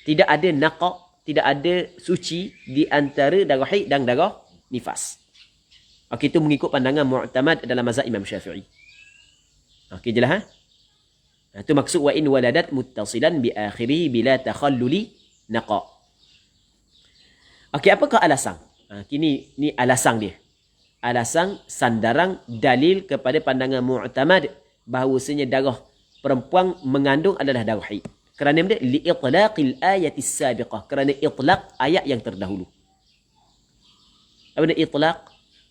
Tidak ada naqa, tidak ada suci di antara darah haid dan darah nifas. Okey, itu mengikut pandangan mu'tamad dalam mazhab Imam Syafi'i. Okey, jelas ha? Itu maksud wa in waladat muttasilan bi akhirih bila takhalluli naqa. Okey, apakah alasan? Ni alasan dia. Alasan sandaran dalil kepada pandangan mu'tamad bahawasanya darah perempuan mengandung adalah darah haid. Kerana benda li itlaqil ayati sabiqah, kerana itlaq ayat yang terdahulu. Apa benda itlaq?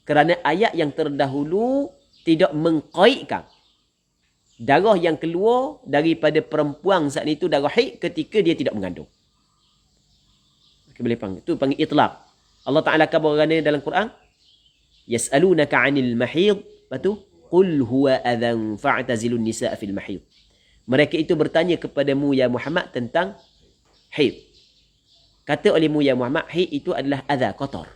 Kerana ayat yang terdahulu tidak mengqaidkan darah yang keluar daripada perempuan saat itu darah haid ketika dia tidak mengandung. Okay, boleh panggil. Itu panggil itlaq. Allah Ta'ala kabarkan dalam Quran, yas'alunaka 'anil mahid, lepas qul huwa adhan fa'tazilun nisa' fil mahid. Mereka itu bertanya kepadamu ya Muhammad tentang haid. Kata olehmu ya Muhammad, haid itu adalah adha, kotor.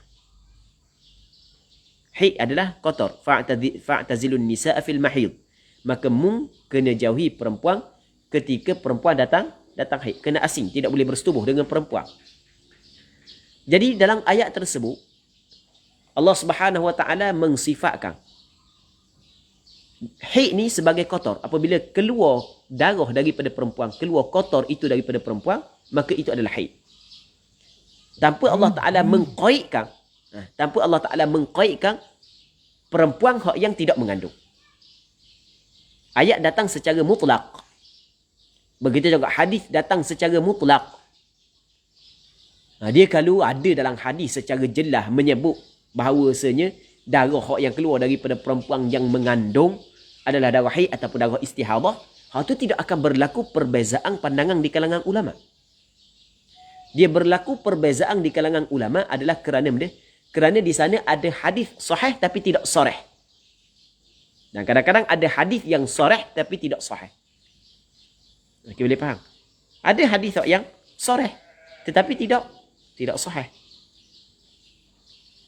Haid adalah kotor. Fa'tazilun nisa' fil mahid. maka mung kena jauhi perempuan ketika perempuan datang haid. Kena asing, tidak boleh bersetubuh dengan perempuan. Jadi dalam ayat tersebut, Allah Subhanahu Wa Taala mensifatkan haid ni sebagai kotor. Apabila keluar darah daripada perempuan, keluar kotor itu daripada perempuan, maka itu adalah haid. Tanpa Allah Ta'ala mengqaidkan, perempuan yang tidak mengandung. Ayat datang secara mutlak. Begitu juga hadis datang secara mutlak. Dia kalau ada dalam hadis secara jelas menyebut bahawasanya darah yang keluar daripada perempuan yang mengandung adalah darah haid ataupun darah istihadah, itu tidak akan berlaku perbezaan pandangan di kalangan ulama. Dia berlaku perbezaan di kalangan ulama adalah kerana di sana ada hadis sahih tapi tidak sharih. Dan kadang-kadang ada hadis yang sharih tapi tidak sahih. Okey, boleh faham? Ada hadis yang sharih tetapi tidak sahih.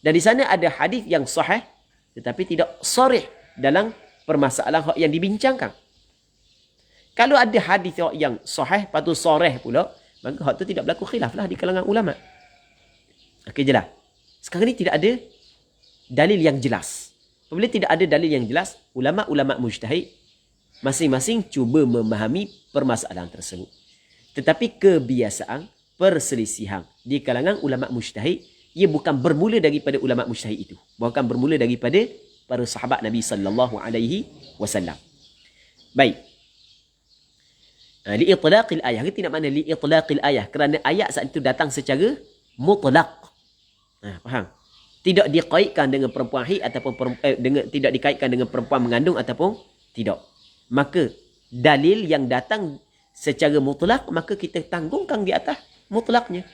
Dan di sana ada hadis yang sahih tetapi tidak sharih dalam permasalahan yang dibincangkan. Kalau ada hadis yang sahih patut sharih pula, maka hak tu tidak berlaku khilaf lah di kalangan ulama. Okey, jelas. Sekarang ni tidak ada dalil yang jelas. Apabila tidak ada dalil yang jelas, ulama-ulama mujtahid masing-masing cuba memahami permasalahan tersebut. Tetapi kebiasaan perselisihan di kalangan ulama mujtahid, ia bukan bermula daripada ulama mujtahid itu. Bukan bermula daripada para sahabat Nabi sallallahu alaihi wasallam. Baik. Li'itlaqil ayah. Kita tidak makna li'itlaqil ayah. Kerana ayat saat itu datang secara mutlak. Faham? Tidak dikaitkan dengan perempuan haid ataupun tidak dikaitkan dengan perempuan mengandung ataupun tidak. Maka dalil yang datang secara mutlak, maka kita tanggungkan di atas mutlaknya.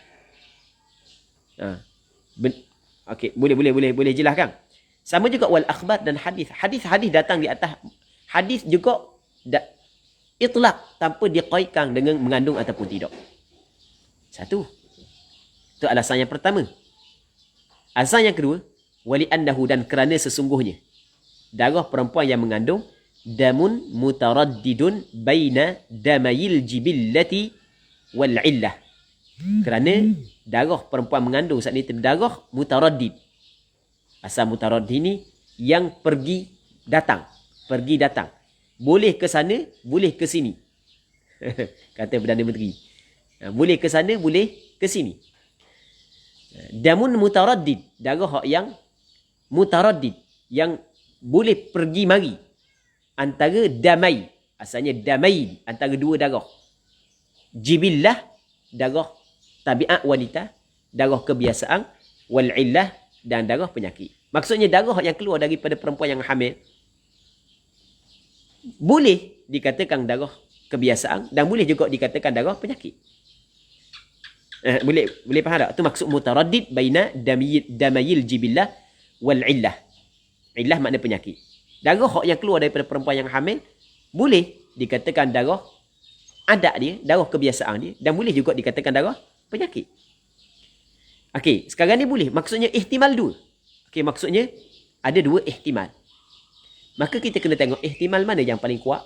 Okey, boleh jelaskan. Sama juga wal akhbar dan hadis. Hadis datang di atas. Hadis juga itlak tanpa dikaitkan dengan mengandung ataupun tidak. Satu. Itu alasan yang pertama. Alasan yang kedua, wali annahu, dan kerana sesungguhnya darah perempuan yang mengandung damun mutaraddidun baina damayil jibillati wal illah. Kerana darah perempuan mengandung saat ini darah mutaraddid. Asal mutaraddid ni yang pergi datang. Boleh ke sana, boleh ke sini. Kata Perdana Menteri. Boleh ke sana, boleh ke sini. Damun mutaraddid, darah yang mutaraddid, yang boleh pergi mari antara damai, asalnya damai, antara dua darah. Jibillah, darah tabiat wanita, darah kebiasaan, wal illah, dan darah penyakit. Maksudnya darah yang keluar daripada perempuan yang hamil boleh dikatakan darah kebiasaan dan boleh juga dikatakan darah penyakit. Boleh faham tak? Itu maksud mutaraddid baina damayil jibillah wal illah. Illah makna penyakit. Darah yang keluar daripada perempuan yang hamil boleh dikatakan darah adat dia, darah kebiasaan dia, dan boleh juga dikatakan darah penyakit. Okey, sekarang ni boleh. Maksudnya ihtimal dua. Okey, maksudnya ada dua ihtimal. Maka kita kena tengok ihtimal mana yang paling kuat.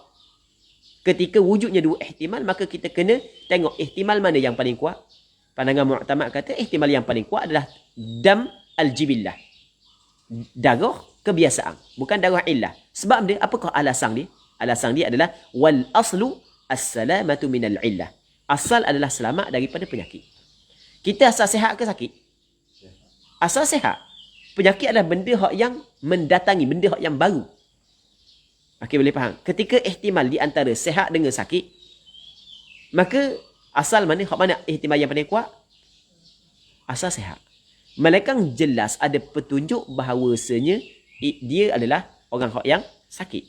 Ketika wujudnya dua ihtimal, maka kita kena tengok ihtimal mana yang paling kuat. Pandangan mu'tamad kata ihtimal yang paling kuat adalah dam al-jibillah. Darah kebiasaan, bukan darah illah. Sebab dia, apakah alasan dia? Alasan dia adalah wal aslu as-salamatu minal illah. Asal adalah selamat daripada penyakit. Kita asal sihat ke sakit? Asal sihat. Penyakit adalah benda yang mendatangi, benda yang baru. Okey, boleh faham? Ketika ihtimal di antara sihat dengan sakit, maka asal mana? Hak mana ihtimal yang paling kuat? Asal sihat. Malaikat jelas ada petunjuk bahawasanya dia adalah orang yang sakit.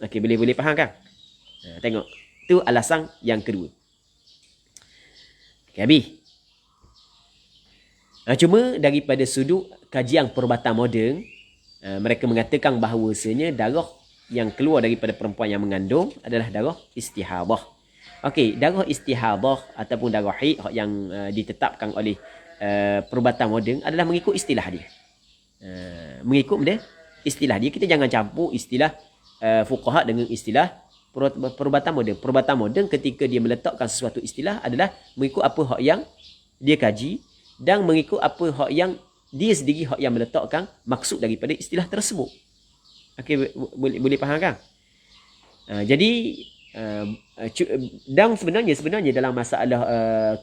Okey, boleh faham kan? Tengok. Itu alasan yang kedua. Okey, habis. Cuma daripada sudut kajian perubatan moden, mereka mengatakan bahawasanya darah yang keluar daripada perempuan yang mengandung adalah darah istihadah. Okey, darah istihadah ataupun darah haid yang ditetapkan oleh perubatan moden adalah mengikut istilah dia. Mengikut dia istilah dia. Kita jangan campur istilah fuqaha dengan istilah perubatan moden. Perubatan moden ketika dia meletakkan sesuatu istilah adalah mengikut apa hak yang dia kaji dan mengikut apa hak yang dia sendiri hak yang meletakkan maksud daripada istilah tersebut. Okey, boleh faham kan? Jadi dan sebenarnya dalam masalah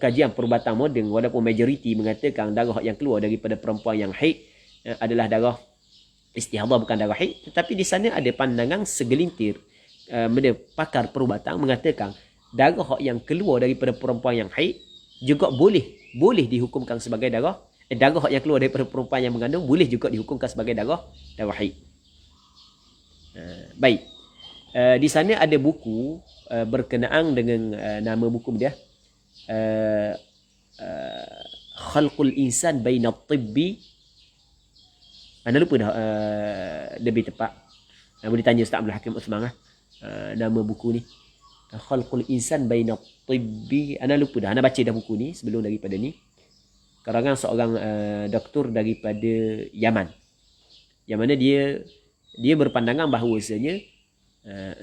kajian perubatan moden, walaupun majoriti mengatakan darah yang keluar daripada perempuan yang haid adalah darah istihadah, bukan darah haid, tetapi di sana ada pandangan segelintir pakar perubatan mengatakan darah yang keluar daripada perempuan yang haid juga boleh dihukumkan sebagai darah yang keluar daripada perempuan yang mengandung boleh juga dihukumkan sebagai darah haid. Baik. Di sana ada buku berkenaan dengan nama buku dia Khalqul Insan Baina At-Tibbi. Anda lupa dah lebih tepat. Boleh tanya Ustaz Abdul Hakim Uthman nama buku ni. Khalqul Insan Baina At-Tibbi. Anda lupa dah. Anda baca dah buku ni sebelum daripada ni. Karangan seorang doktor daripada Yaman. Yang mana dia berpandangan bahawasanya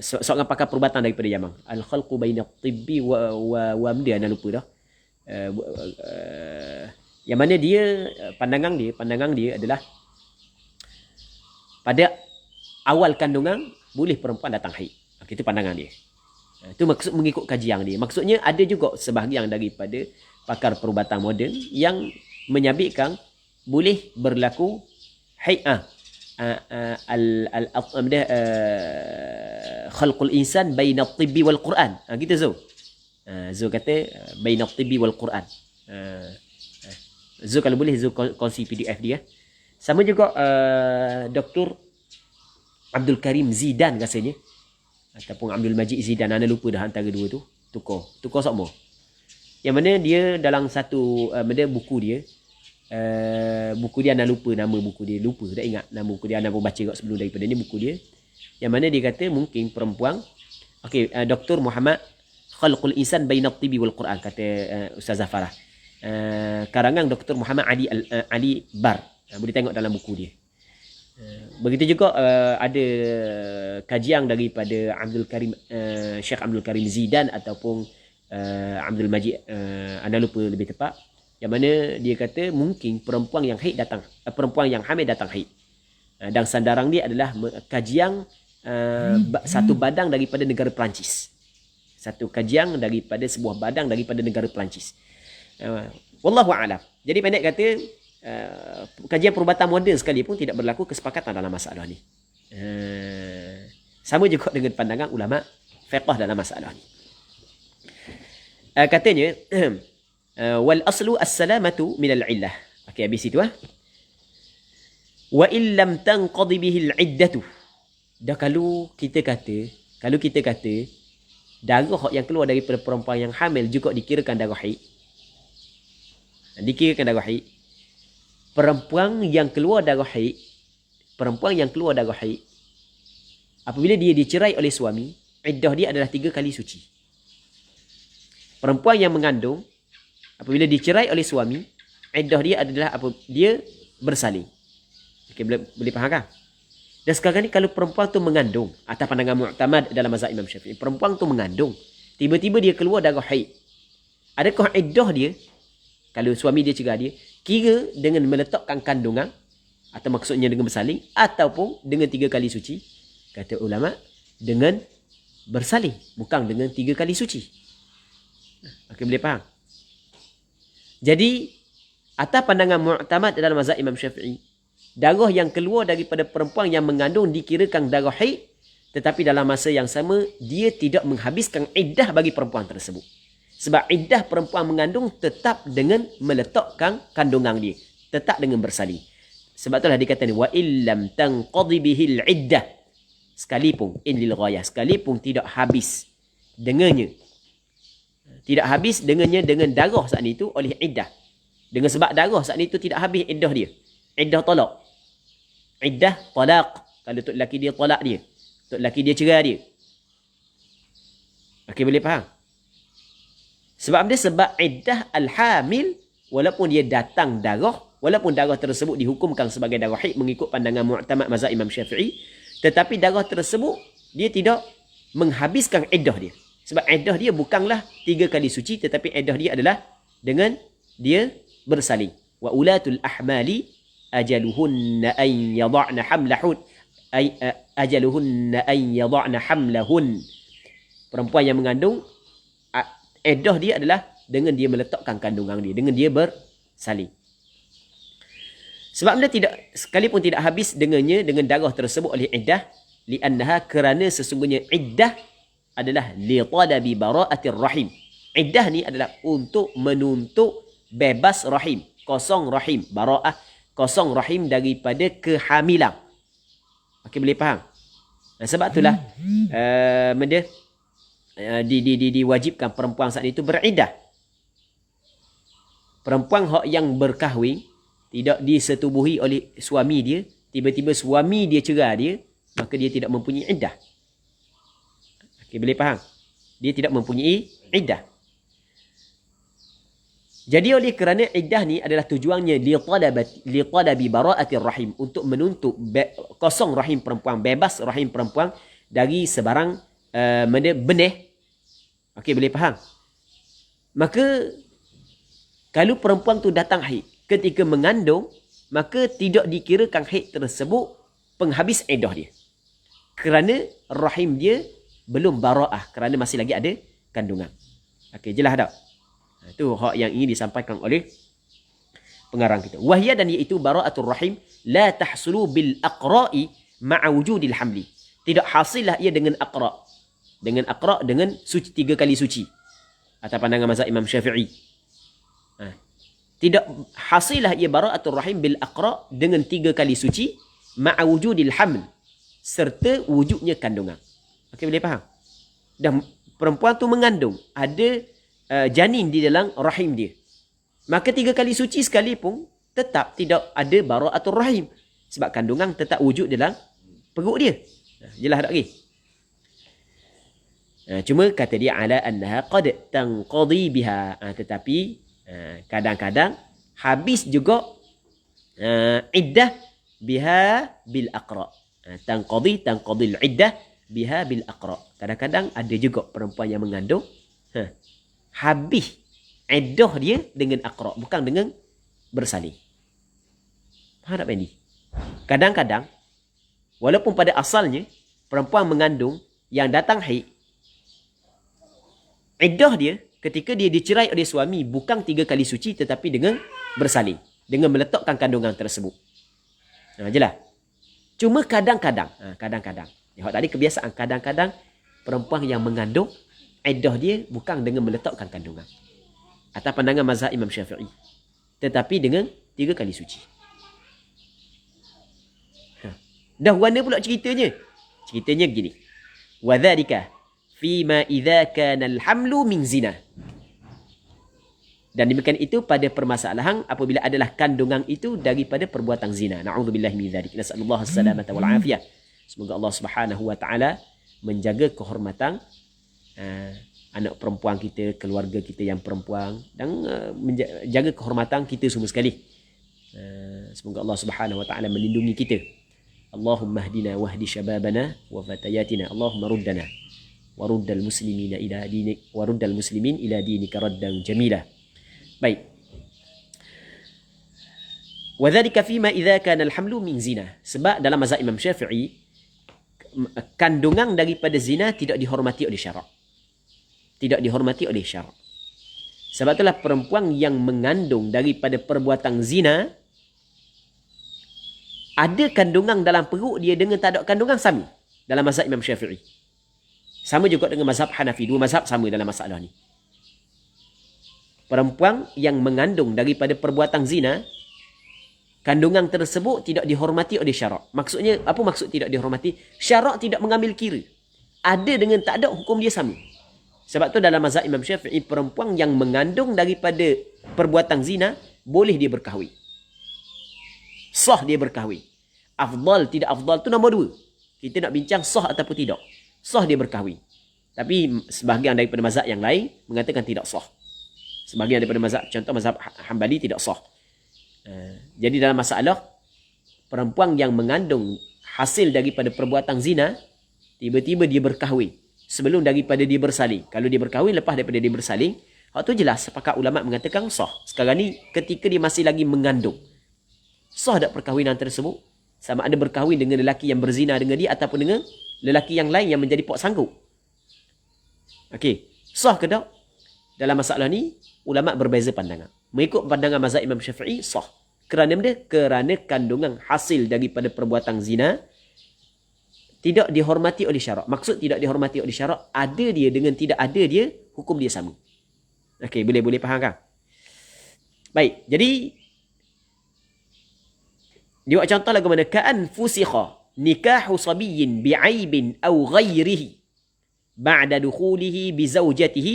seorang pakar perubatan daripada Yaman. Al-Khalqu baina at-tibbi wa dia anda lupa dah. Yang mana dia pandangan dia adalah pada awal kandungan boleh perempuan datang haid. Itu pandangan dia. Itu maksud mengikut kajian dia. Maksudnya ada juga sebahagian daripada pakar perubatan moden yang menyabitkan boleh berlaku haid khalqul insan baina at-tibbi wal Quran. Gitu Zul. Zul kata baina at-tibbi wal Quran. Zul kalau boleh Zul kongsi PDF dia. Sama juga Dr. Abdul Karim Zidan rasanya ataupun Abdul Majid Zidan, anda lupa dah antara dua tu. Tukar sama. Yang mana dia dalam satu buku dia anda lupa nama buku dia, tak ingat nama buku dia, anda pun baca kat sebelum daripada ni buku dia, yang mana dia kata mungkin perempuan Dr. Muhammad Khalqul Insan Baina At-Tibbi wal Quran, kata Ustazah Farah, karangan Dr. Muhammad Ali Bar. Boleh tengok dalam buku dia. Begitu juga ada kajian daripada Syekh Abdul Karim Zidan ataupun Abdul Majid, anda lupa lebih tepat, yang mana dia kata mungkin perempuan yang hamil datang haid. Dan sandaran dia adalah kajian satu badang daripada negara Perancis. Satu kajian daripada sebuah badang daripada negara Perancis. Wallahu a'lam. Jadi pendek kata, kajian perubatan moden sekalipun tidak berlaku kesepakatan dalam masalah ni. Sama juga dengan pandangan ulama fiqh dalam masalah ni. Katanya wal aslu as-salamatu min al-illah. Okey, habis itu wa in lam tanqadi bihi al-iddatu. Dah kalau kita kata darah yang keluar daripada perempuan yang hamil juga dikirakan darah haid. Perempuan yang keluar darah haid apabila dia dicerai oleh suami, iddah dia adalah 3 kali suci. Perempuan yang mengandung apabila dicerai oleh suami, iddah dia adalah dia bersalin. Okey, boleh faham kan? Dan sekarang ni kalau perempuan tu mengandung, atas pandangan mu'tamad dalam mazhab Imam Syafi'i, perempuan tu mengandung, tiba-tiba dia keluar darah haid. Adakah iddah dia, kalau suami dia cerai dia, kira dengan meletakkan kandungan, atau maksudnya dengan bersalin, ataupun dengan 3 kali suci? Kata ulama, dengan bersalin, bukan dengan 3 kali suci. Okey, boleh faham? Jadi, atas pandangan mu'tamad dalam mazhab Imam Syafi'i, darah yang keluar daripada perempuan yang mengandung dikirakan darah haid, tetapi dalam masa yang sama, dia tidak menghabiskan iddah bagi perempuan tersebut. Sebab iddah perempuan mengandung tetap dengan meletakkan kandungan dia. Tetap dengan bersalin. Sebab itulah dikatakan, wa illam tanqadi bihil iddah. Sekalipun, in lil ghayah, sekalipun tidak habis dengannya. Tidak habis dengannya dengan darah saat itu oleh iddah. Dengan sebab darah saat itu tidak habis iddah dia. Iddah talak. Iddah talak. Kalau tok lelaki dia talak dia. Tok lelaki dia cerai dia. Okey, boleh faham? Sebab dia sebab iddah al-hamil, walaupun dia datang darah, walaupun darah tersebut dihukumkan sebagai darah haid mengikut pandangan mu'tamad mazhab Imam Syafi'i, tetapi darah tersebut dia tidak menghabiskan iddah dia. Sebab iddah dia bukanlah 3 kali suci, tetapi iddah dia adalah dengan dia bersalin. Wa ulatul ahmali ajaluhunna an yada'na hamlahun ay ajaluhunna an yada'na hamlahun. Perempuan yang mengandung, iddah dia adalah dengan dia meletakkan kandungan dia, dengan dia bersalin. Sebab benda tidak, sekalipun tidak habis dengannya, dengan darah tersebut oleh iddah, li'annaha, kerana sesungguhnya iddah adalah li talabi bara'atir rahim. Iddah ni adalah untuk menuntut bebas rahim, kosong rahim, bara'ah, kosong rahim daripada kehamilan. Okey, boleh faham? Sebab itulah diwajibkan perempuan saat itu beriddah. Perempuan yang berkahwin tidak disetubuhi oleh suami dia, tiba-tiba suami dia cerai dia, maka dia tidak mempunyai iddah. Okey, boleh faham? Dia tidak mempunyai iddah. Jadi oleh kerana iddah ni adalah tujuannya li talabi bara'atir rahim, untuk menuntut kosong rahim perempuan, bebas rahim perempuan dari sebarang benih. Okey, boleh faham? Maka kalau perempuan tu datang haid ketika mengandung, maka tidak dikirakan haid tersebut penghabis iddah dia. Kerana rahim dia belum bara'ah, kerana masih lagi ada kandungan. Okey, jelas tak? Itu hak yang ingin disampaikan oleh pengarang kita. Wahya, dan iaitu bara'atul rahim la tahsulu bil aqra'i ma'a wujudil hamli. Tidak hasillah ia dengan aqra'. Dengan aqra', dengan suci, 3 kali suci. Atas pandangan mazhab Imam Syafi'i. Tidak hasillah ia bara'atul rahim bil aqra', dengan 3 kali suci, ma'a wujudil haml, serta wujudnya kandungan. Okey, boleh faham? Dan perempuan tu mengandung, ada janin di dalam rahim dia. Maka 3 kali suci sekalipun tetap tidak ada bara'atul rahim, sebab kandungan tetap wujud dalam perut dia. Jelas tak lagi? Cuma kata dia ala annaha qad tanqadi biha, tetapi kadang-kadang habis juga iddah biha bil aqra. Tanqadil iddah biha bil aqra. Kadang-kadang ada juga perempuan yang mengandung habis iddah dia dengan aqra, bukan dengan bersalin. Faham tak Pendi? Kadang-kadang walaupun pada asalnya perempuan mengandung yang datang haid, iddah dia ketika dia dicerai oleh suami bukan 3 kali suci, tetapi dengan bersalin, dengan meletakkan kandungan tersebut. Jelas? Cuma kadang-kadang, hak tadi kebiasaan, kadang-kadang perempuan yang mengandung, iddah dia bukan dengan meletakkan kandungan. Atas pandangan mazhab Imam Syafi'i, tetapi dengan 3 kali suci. Dah warna pula ceritanya. Ceritanya begini. Wa dzalika fima idza kana al-hamlu min zina. Dan demikian itu pada permasalahan apabila adalah kandungan itu daripada perbuatan zina. Na'udzubillahi min dzalik. Nasallallahu as-salamata wal afiyah. Semoga Allah Subhanahu wa taala menjaga kehormatan anak perempuan kita, keluarga kita yang perempuan, dan menjaga kehormatan kita semua sekali. Semoga Allah Subhanahu wa taala melindungi kita. Allahumma hdina wahdi syababana wa fatayatina. Allahumma ruddana wa ruddal muslimina ila dinik wa ruddal muslimin ila dinika raddan jamila. Baik. Wa dzalika fima idza kana al-hamlu min zina. Sebab dalam mazhab Imam Syafi'i, kandungan daripada zina tidak dihormati oleh syarak. Tidak dihormati oleh syarak. Sebab itulah perempuan yang mengandung daripada perbuatan zina, ada kandungan dalam perut dia dengan tak ada kandungan, sama dalam mazhab Imam Syafi'i. Sama juga dengan mazhab Hanafi. Dua mazhab sama dalam masalah ni. Perempuan yang mengandung daripada perbuatan zina, kandungan tersebut tidak dihormati oleh syarak. Maksudnya, apa maksud tidak dihormati? Syarak tidak mengambil kira. Ada dengan tak ada, hukum dia sama. Sebab tu dalam mazhab Imam Syafi'i, perempuan yang mengandung daripada perbuatan zina, boleh dia berkahwin. Sah dia berkahwin. Afdal tidak afdal tu nombor 2. Kita nak bincang sah ataupun tidak. Sah dia berkahwin. Tapi sebahagian daripada mazhab yang lain mengatakan tidak sah. Sebahagian daripada mazhab, contoh mazhab Hambali, tidak sah. Jadi dalam masalah perempuan yang mengandung hasil daripada perbuatan zina, tiba-tiba dia berkahwin sebelum daripada dia bersalin. Kalau dia berkahwin lepas daripada dia bersalin, hak tu jelas sepakat ulama mengatakan sah. Sekarang ni ketika dia masih lagi mengandung, sah tak perkahwinan tersebut? Sama ada berkahwin dengan lelaki yang berzina dengan dia ataupun dengan lelaki yang lain yang menjadi pok sanggup. Okey, sah ke tak? Dalam masalah ni ulama berbeza pandangan. Mengikut pandangan mazhab Imam Syafi'i, sah. Kerana benda? Kerana kandungan hasil daripada perbuatan zina tidak dihormati oleh syarak. Maksud tidak dihormati oleh syarak, ada dia dengan tidak ada dia, hukum dia sama. Okey, boleh faham kan? Baik, jadi dia buat contoh lagu mana? Ka'an fusikha nikahu sabiyyin bi'aibin aw ghairihi ba'da dukhulihi bi zawjatihi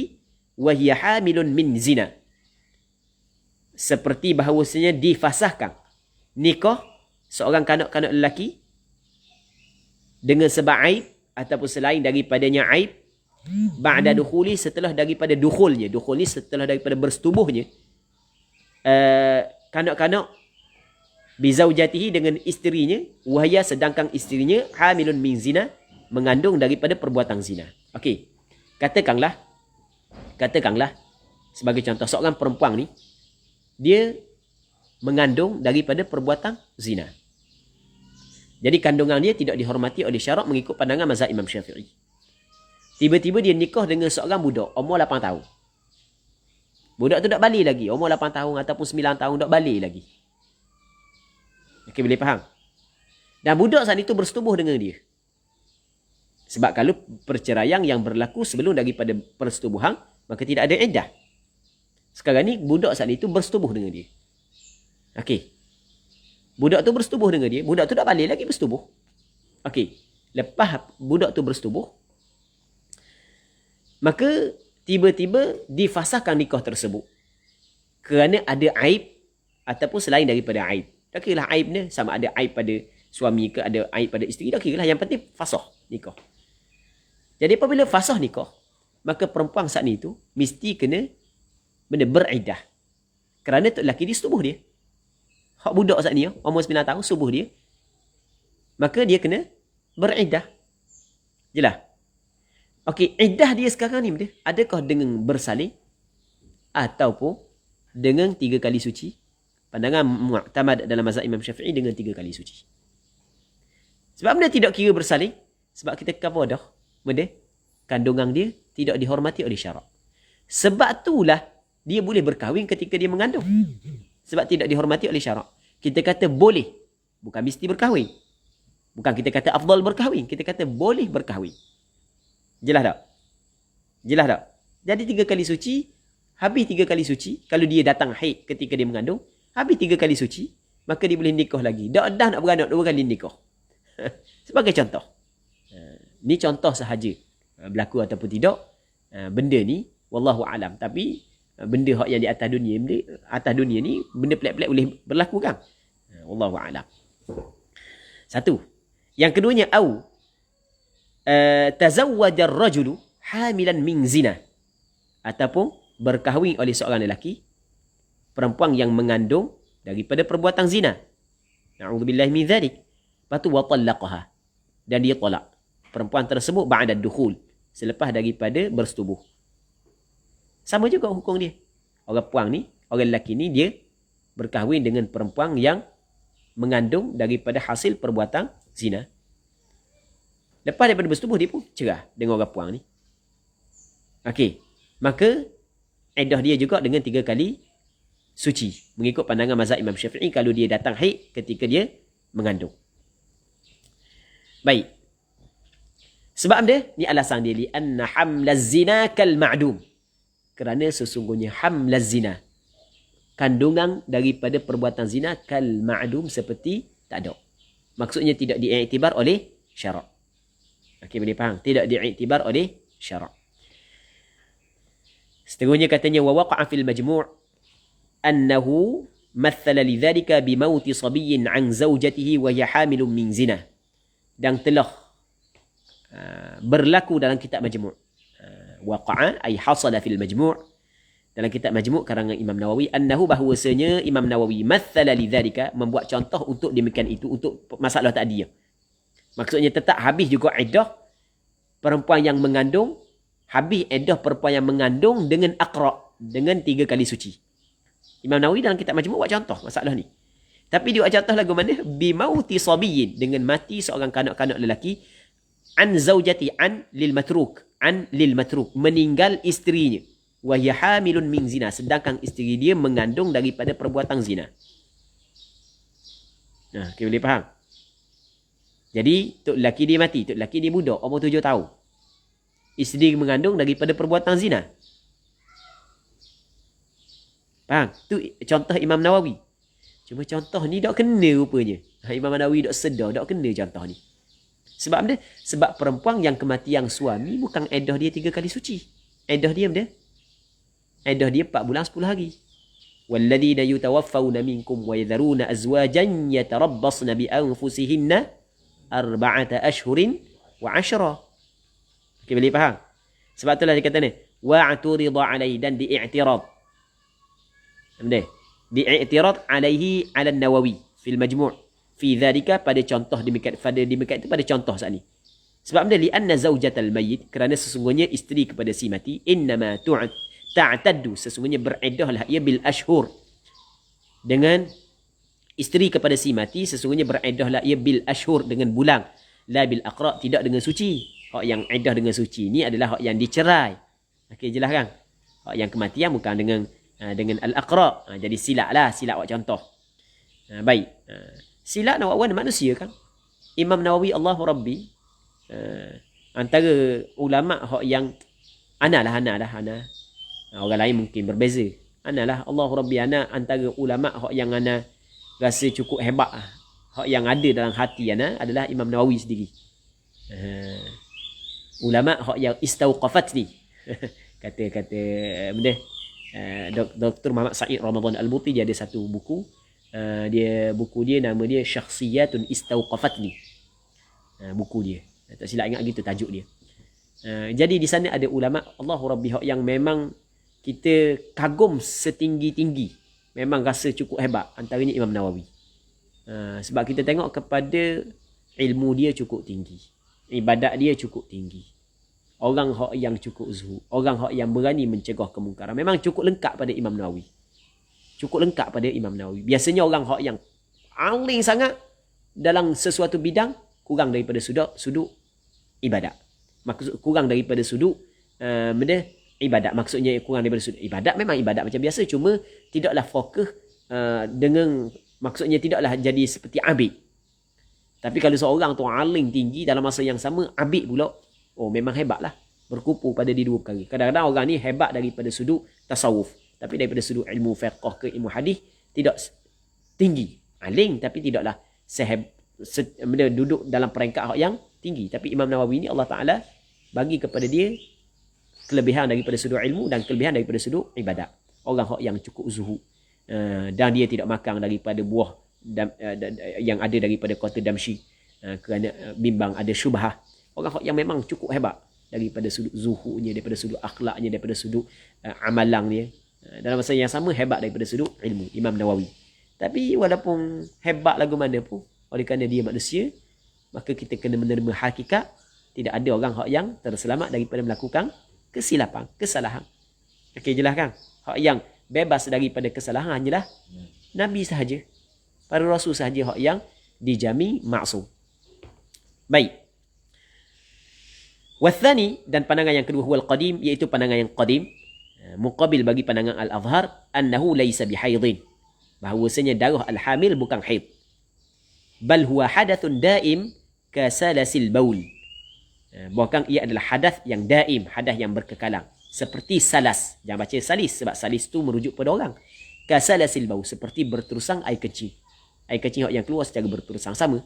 wa hiya hamilun min zina. Seperti bahawasanya difasahkan nikah seorang kanak-kanak lelaki dengan sebab aib ataupun selain daripadanya aib ba'da dukhuli, setelah daripada dukhulnya. Dukhul ni setelah daripada bersetubuhnya kanak-kanak bizaujatihi dengan isterinya, wahya sedangkan isterinya hamilun min zina, mengandung daripada perbuatan zina. Okey. Katakanlah sebagai contoh seorang perempuan ni dia mengandung daripada perbuatan zina. Jadi kandungan dia tidak dihormati oleh syarak mengikut pandangan mazhab Imam Syafi'i. Tiba-tiba dia nikah dengan seorang budak umur 8 tahun. Budak tu tak balik lagi, umur 8 tahun ataupun 9 tahun tak balik lagi. Okey, boleh faham? Dan budak saat itu bersetubuh dengan dia. Sebab kalau perceraian yang berlaku sebelum daripada persetubuhan, maka tidak ada iddah. Sekarang ni budak saat itu bersetubuh dengan dia. Okey. Budak tu bersetubuh dengan dia, budak tu tak balik lagi bersetubuh. Okey. Lepas budak tu bersetubuh, maka tiba-tiba difasahkan nikah tersebut. Kerana ada aib ataupun selain daripada aib. Tak kira lah aib ni, sama ada aib pada suami ke ada aib pada isteri, tak kira lah. Yang penting fasah nikah. Jadi apabila fasah nikah, maka perempuan saat ni tu mesti kena beriddah. Kerana tu lelaki dia setubuh dia. Hak budak saat ni umur 9 tahun setubuh dia. Maka dia kena beriddah. Jelas? Okey, iddah dia sekarang ni benda, adakah dengan bersalin ataupun dengan 3 kali suci? Pandangan mu'tamad dalam mazhab Imam Syafi'i dengan 3 kali suci. Sebab benda tidak kira bersalin, sebab kita cover dah benda kandungan dia tidak dihormati oleh syarak. Sebab itulah dia boleh berkahwin ketika dia mengandung. Sebab tidak dihormati oleh syarak. Kita kata boleh, bukan mesti berkahwin. Bukan kita kata afdal berkahwin, kita kata boleh berkahwin. Jelas tak? Jelas tak? Jadi 3 kali suci, habis 3 kali suci, kalau dia datang haid ketika dia mengandung, habis 3 kali suci, maka dia boleh nikah lagi. Dah nak beranak 2 kali nikah. Sebagai contoh. Ni contoh sahaja. Berlaku ataupun tidak. Benda ni, wallahu alam. Tapi, benda hak yang di atas dunia ni, benda pelik-pelik boleh berlaku kan? Wallahu alam. Satu. Yang keduanya, au tazawwaja ar-rajulu hamilan min zina. Ataupun berkahwin oleh seorang lelaki perempuan yang mengandung daripada perbuatan zina. Na'udzubillahi min dzalik. Lepas tu wa talaqaha. Dan dia tolak perempuan tersebut ba'da dukhul, selepas daripada bersetubuh. Sama juga hukum dia. Orang puang ni, orang lelaki ni dia berkahwin dengan perempuan yang mengandung daripada hasil perbuatan zina. Lepas daripada bersetubuh dia pun cerah dengan orang puang ni. Okey. Maka iddah dia juga dengan 3 kali suci. Mengikut pandangan mazhab Imam Syafi'i kalau dia datang haid ketika dia mengandung. Baik. Sebab dia, ni alasan dia. Lianna hamlaz zina kal ma'dum. Kerana sesungguhnya hamlaz zina, kandungan daripada perbuatan zina kal ma'dum, seperti tak ada. Maksudnya tidak diiktibar oleh syarak. Okey, boleh faham? Tidak diiktibar oleh syarak. Seterusnya katanya wa waqa'a fil majmu' annahu mathala lidzalika bi mauti sabiyyin an zawjatihi wa hiya hamilun min zina. Dan telah berlaku dalam kitab majmu'. Waqa'a ay hasala fil majmu', dalam kitab majmu' karangan Imam Nawawi, annahu bahwasanya Imam Nawawi mathala lidzalika, membuat contoh untuk demikian itu, untuk masalah tadi. Maksudnya tetap habis juga iddah perempuan yang mengandung, habis iddah perempuan yang mengandung dengan aqra, dengan 3 kali suci. Imam Nawawi dalam kitab Majmu' buat contoh masalah ni. Tapi dia buat contoh lagu mana? Bimauti sabiyin, dengan mati seorang kanak-kanak lelaki, an zaujati, an lil matruk, meninggal isterinya. Wa hiya hamilun min zina, sedangkan isteri dia mengandung daripada perbuatan zina. Nah, kita boleh faham. Jadi, tok lelaki dia mati, tok lelaki dia budak, umur 7 tahun. Isteri mengandung daripada perbuatan zina. Faham? Tu contoh Imam Nawawi. Cuma contoh ni tak kena rupanya. Imam Nawawi tak sedar, tak kena contoh ni. Sebab apa? Sebab perempuan yang kematian suami bukan iddah dia 3 kali suci. Iddah dia apa? Iddah dia 4 bulan 10 hari. Walladzina yutawaffawna minkum wa yadharuna azwajan yatarabbasna bi anfusihinna arba'ata ashhurin wa 'ashra. Okey, boleh faham? Sebab itulah dia kata ni, wa'turida 'alaihi, dan diiktirad. Nampak? Diiktirad 'alaihi 'ala an-Nawawi fil Majmu' fi dhalika, pada contoh demikian itu pada contoh saat ni. Sebab dia li'anna zaujatal mayyit, kerana sesungguhnya isteri kepada si mati, innama ta'taddu, sesungguhnya beriddahlah ia bil ashhur, dengan isteri kepada si mati sesungguhnya beriddahlah ia bil ashhur, dengan bulan, la bil aqra, tidak dengan suci. Hak yang iddah dengan suci ni adalah hak yang dicerai. Okey, jelas kan? Hak yang kematian bukan dengan al-aqra. Jadi silap buat contoh. Baik. Silap nak buat manusia kan? Imam Nawawi Allahu Rabbi, antara ulama hak yang ana. Orang lain mungkin berbeza. Analah Allahu Rabbi, ana antara ulama hak yang ana rasa cukup hebat. Hak yang ada dalam hati ana adalah Imam Nawawi sendiri. Ulama hak yang istauqafat ni. kata benda Dr. Muhammad Said Ramadan Al-Buti, dia ada satu buku. Buku dia nama dia Syakhsiyatun Istauqafatni. Buku dia. Tak silap ingat gitu tajuk dia. Jadi di sana ada ulama Allahu Rabbi hak yang memang kita kagum setinggi-tinggi. Memang rasa cukup hebat. Antaranya Imam Nawawi. Sebab kita tengok kepada ilmu dia cukup tinggi. Ibadat dia cukup tinggi. Orang hak yang cukup zuhud. Orang hak yang berani mencegah kemungkaran. Memang cukup lengkap pada Imam Nawawi. Cukup lengkap pada Imam Nawawi. Biasanya orang hak yang aling sangat dalam sesuatu bidang, kurang daripada sudut ibadat. Maksud kurang daripada sudut ibadat. Maksudnya kurang daripada sudut ibadat. Memang ibadat macam biasa. Cuma tidaklah fokus dengan, maksudnya tidaklah jadi seperti abid. Tapi kalau seorang tu aling tinggi dalam masa yang sama abid pula, oh memang hebatlah. Berkumpul pada di 2 perkara. Kadang-kadang orang ni hebat daripada sudut tasawuf. Tapi daripada sudut ilmu fiqh ke ilmu hadis tidak tinggi. Aling tapi tidaklah duduk dalam peringkat yang tinggi. Tapi Imam Nawawi ni Allah Ta'ala bagi kepada dia kelebihan daripada sudut ilmu dan kelebihan daripada sudut ibadat. Orang yang cukup zuhud. Dan dia tidak makan daripada buah yang ada daripada kota Damsyik. Kerana bimbang ada syubhah. Orang yang memang cukup hebat daripada sudut zuhudnya, daripada sudut akhlaknya, daripada sudut amalannya. Dalam masa yang sama hebat daripada sudut ilmu, Imam Nawawi. Tapi walaupun hebat lagu mana pun, oleh kerana dia manusia, maka kita kena menerima hakikat tidak ada orang yang terselamat daripada melakukan kesilapan, kesalahan. Okey, jelas kan? Hak yang bebas daripada kesalahan hanyalah Nabi sahaja. Para Rasul sahaja hak yang dijamin maksum. Baik. Wathani, dan pandangan yang kedua, huwal qadim, iaitu pandangan yang qadim, muqabil bagi pandangan al-azhar, annahu laysa bihaidin, bahawasanya darah al-hamil bukan haid, bal huwa hadathun daim kasalasil baul, bahkan ia adalah hadath yang daim, hadath yang berkekalan, seperti salas. Jangan baca salis, sebab salis tu merujuk pada orang. Kasalasil baul, seperti berterusang air kencing. Air kencing yang keluar secara berterusang, sama.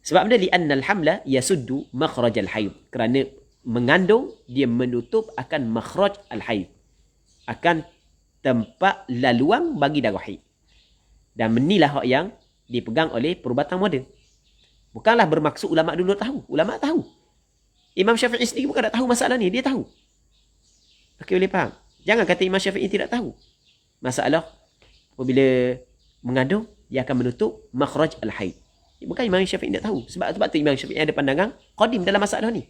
Sebab benda li'annal hamla yasuddu makhrajal haid, kerana mengandung dia menutup akan makhraj al-haid, akan tempat laluan bagi darah haid. Dan inilah hak yang dipegang oleh perubatan moden. Bukanlah bermaksud ulama dulu tahu. Ulama tahu. Imam Syafi'i sendiri bukan tak tahu masalah ni, dia tahu. Okey, boleh faham? Jangan kata Imam Syafi'i tidak tahu. Masalah apabila mengandung dia akan menutup makhraj al-haid. Bukan Imam Syafi'i tidak tahu. Sebab tu Imam Syafi'i ada pandangan qadim dalam masalah ni.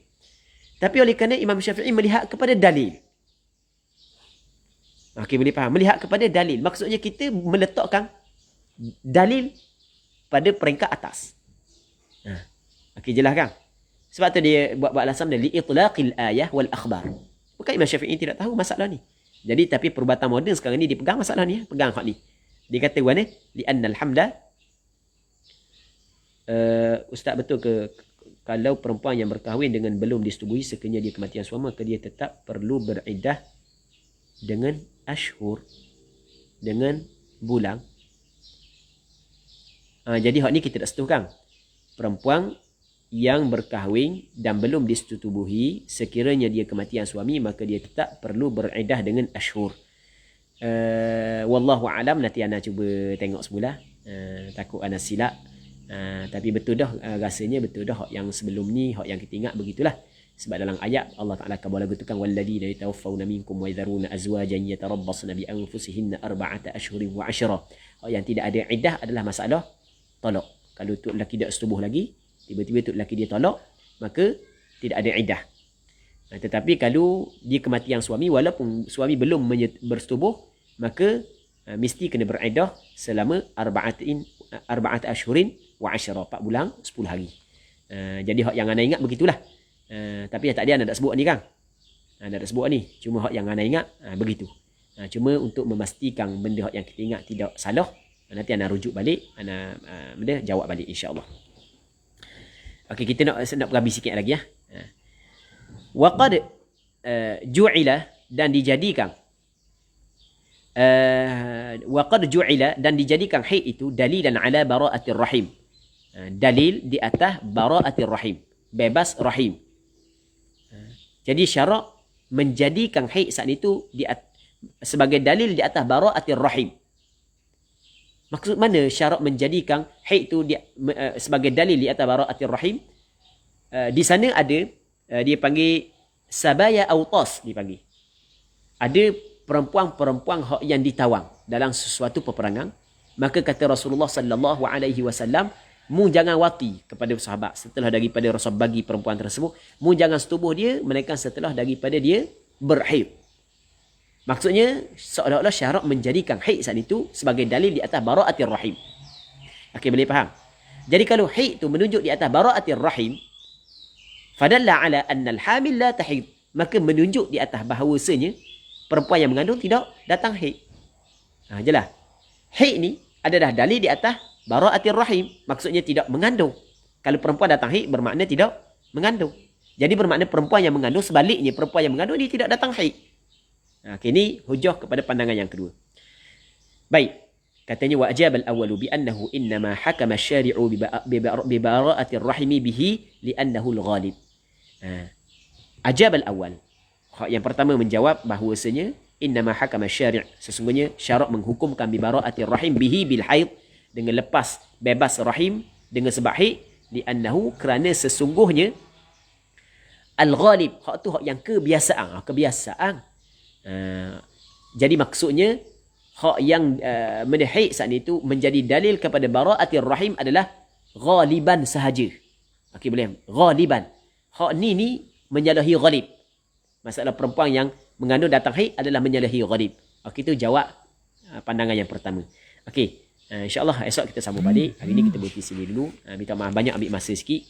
Tapi oleh kerana Imam Syafi'i melihat kepada dalil. Okey, boleh faham. Melihat kepada dalil. Maksudnya kita meletakkan dalil pada peringkat atas. Okey, jelas kan? Sebab tu dia buat alasan dia li'itlaqil ayah wal akhbar. Bukan Imam Syafi'i tidak tahu masalah ni. Jadi tapi perubatan moden sekarang ni dia pegang masalah ni, pegang hak ni. Dia kata mana? Li'annal hamla ustaz betul ke kalau perempuan yang berkahwin dengan belum disetubuhi sekiranya dia kematian suami maka dia tetap perlu beriddah dengan ashhur, dengan bulan. Jadi hak ni kita tak setukan. Perempuan yang berkahwin dan belum disetubuhi sekiranya dia kematian suami maka dia tetap perlu beriddah dengan ashhur. Wallahu alam, nanti ana cuba tengok semula. Takut ana silap. Tapi betul dah, rasanya betul dah hak yang sebelum ni, hak yang kita ingat begitulah. Sebab dalam ayat Allah Taala kabar lagu tukang walladina yatawaffawna minkum wa yadharuna azwajan yatarabbasna bi anfusihinna arba'ata ashhurin wa 'ashra. Hak yang tidak ada iddah adalah masalah talak. Kalau tu lelaki tak setubuh lagi, tiba-tiba tu lelaki dia talak, maka tidak ada iddah. Tetapi kalau dia kematian suami walaupun suami belum bersetubuh, maka mesti kena beriddah selama arba'at ashhurin wa 'ashra, 4 bulan 10 hari. Jadi hak yang anda ingat begitulah. Tapi tadi anda tak sebut ni kan. Anda tak sebut ni. Cuma hak yang anda ingat begitu. Cuma untuk memastikan benda hak yang kita ingat tidak salah, nanti anda rujuk balik, anda jawab balik insya-Allah. Okey, kita nak berhabis sikit lagi ya. Wa qad ju'ila dan dijadikan wa qad ju'ila dan dijadikan haid itu dalilan ala bara'atir rahim. Dalil di atas bara'atir rahim, bebas rahim. Jadi syarak menjadikan haid saat itu sebagai dalil di atas bara'atir rahim. Maksud mana syarak menjadikan haid itu sebagai dalil di atas bara'atir rahim? Di sana ada dia panggil sabaya autas, dipanggil. Ada perempuan-perempuan yang ditawang dalam sesuatu peperangan, maka kata Rasulullah sallallahu alaihi wasallam, mu jangan wati kepada sahabat setelah daripada Rasul bagi perempuan tersebut, mu jangan setubuh dia melainkan setelah daripada dia berhaid. Maksudnya seolah-olah syarak menjadikan haid saat itu sebagai dalil di atas bara'atir rahim. Okey, boleh faham? Jadi kalau haid itu menunjuk di atas bara'atir rahim, fadalla ala anna al-hamil la tahid, maka menunjuk di atas bahawasanya perempuan yang mengandung tidak datang haid. Jelas. Haid ni adalah dalil di atas bara'atir rahim, maksudnya tidak mengandung. Kalau perempuan datang haid bermakna tidak mengandung. Jadi bermakna perempuan yang mengandung, sebaliknya perempuan yang mengandung dia tidak datang haid. Okay, ini hujah kepada pandangan yang kedua. Baik. Katanya wa ajab al-awwalu bi annahu innama hakama asy-syari'u bi bara'atir rahimi bihi li annahu al-ghalib. Ajab al-awwal. Yang pertama menjawab bahawasanya innama hakama asy-syari', sesungguhnya syarak menghukumkan bi bara'atir rahim bihi bil haid, dengan lepas bebas rahim dengan sebab haid, li annahu kerana sesungguhnya al-ghalib, hak tu hak yang kebiasaan. Jadi maksudnya hak yang haid saat itu menjadi dalil kepada bara'atir rahim adalah ghaliban sahaja. Okey, boleh. Ghaliban. Hak ni menyalahi ghalib. Masalah perempuan yang mengandung datang haid adalah menyalahi ghalib. Okey, itu jawab pandangan yang pertama. Okey, insya-Allah esok kita sambung balik. Hari ni kita berhenti sini dulu. Minta maaf banyak ambil masa sikit.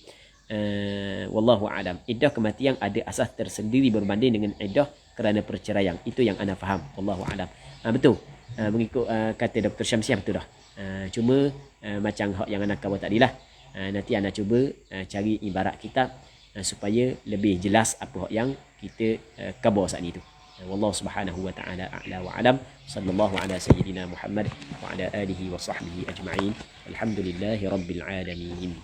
Wallahu a'lam. Iddah kematian ada asas tersendiri berbanding dengan iddah kerana perceraian. Itu yang ana faham. Wallahu a'lam. Betul. Mengikut kata Dr. Syamsiah betul dah. Cuma macam hak yang ana kawal tadilah. Nanti ana cuba cari ibarat kitab supaya lebih jelas apa hak yang kita khabar saat itu. Wallahu subhanahu wa ta'ala a'la wa alam. Sallallahu ala sayyidina Muhammad wa ala alihi wa sahbihi ajma'in. Alhamdulillahi rabbil alamin.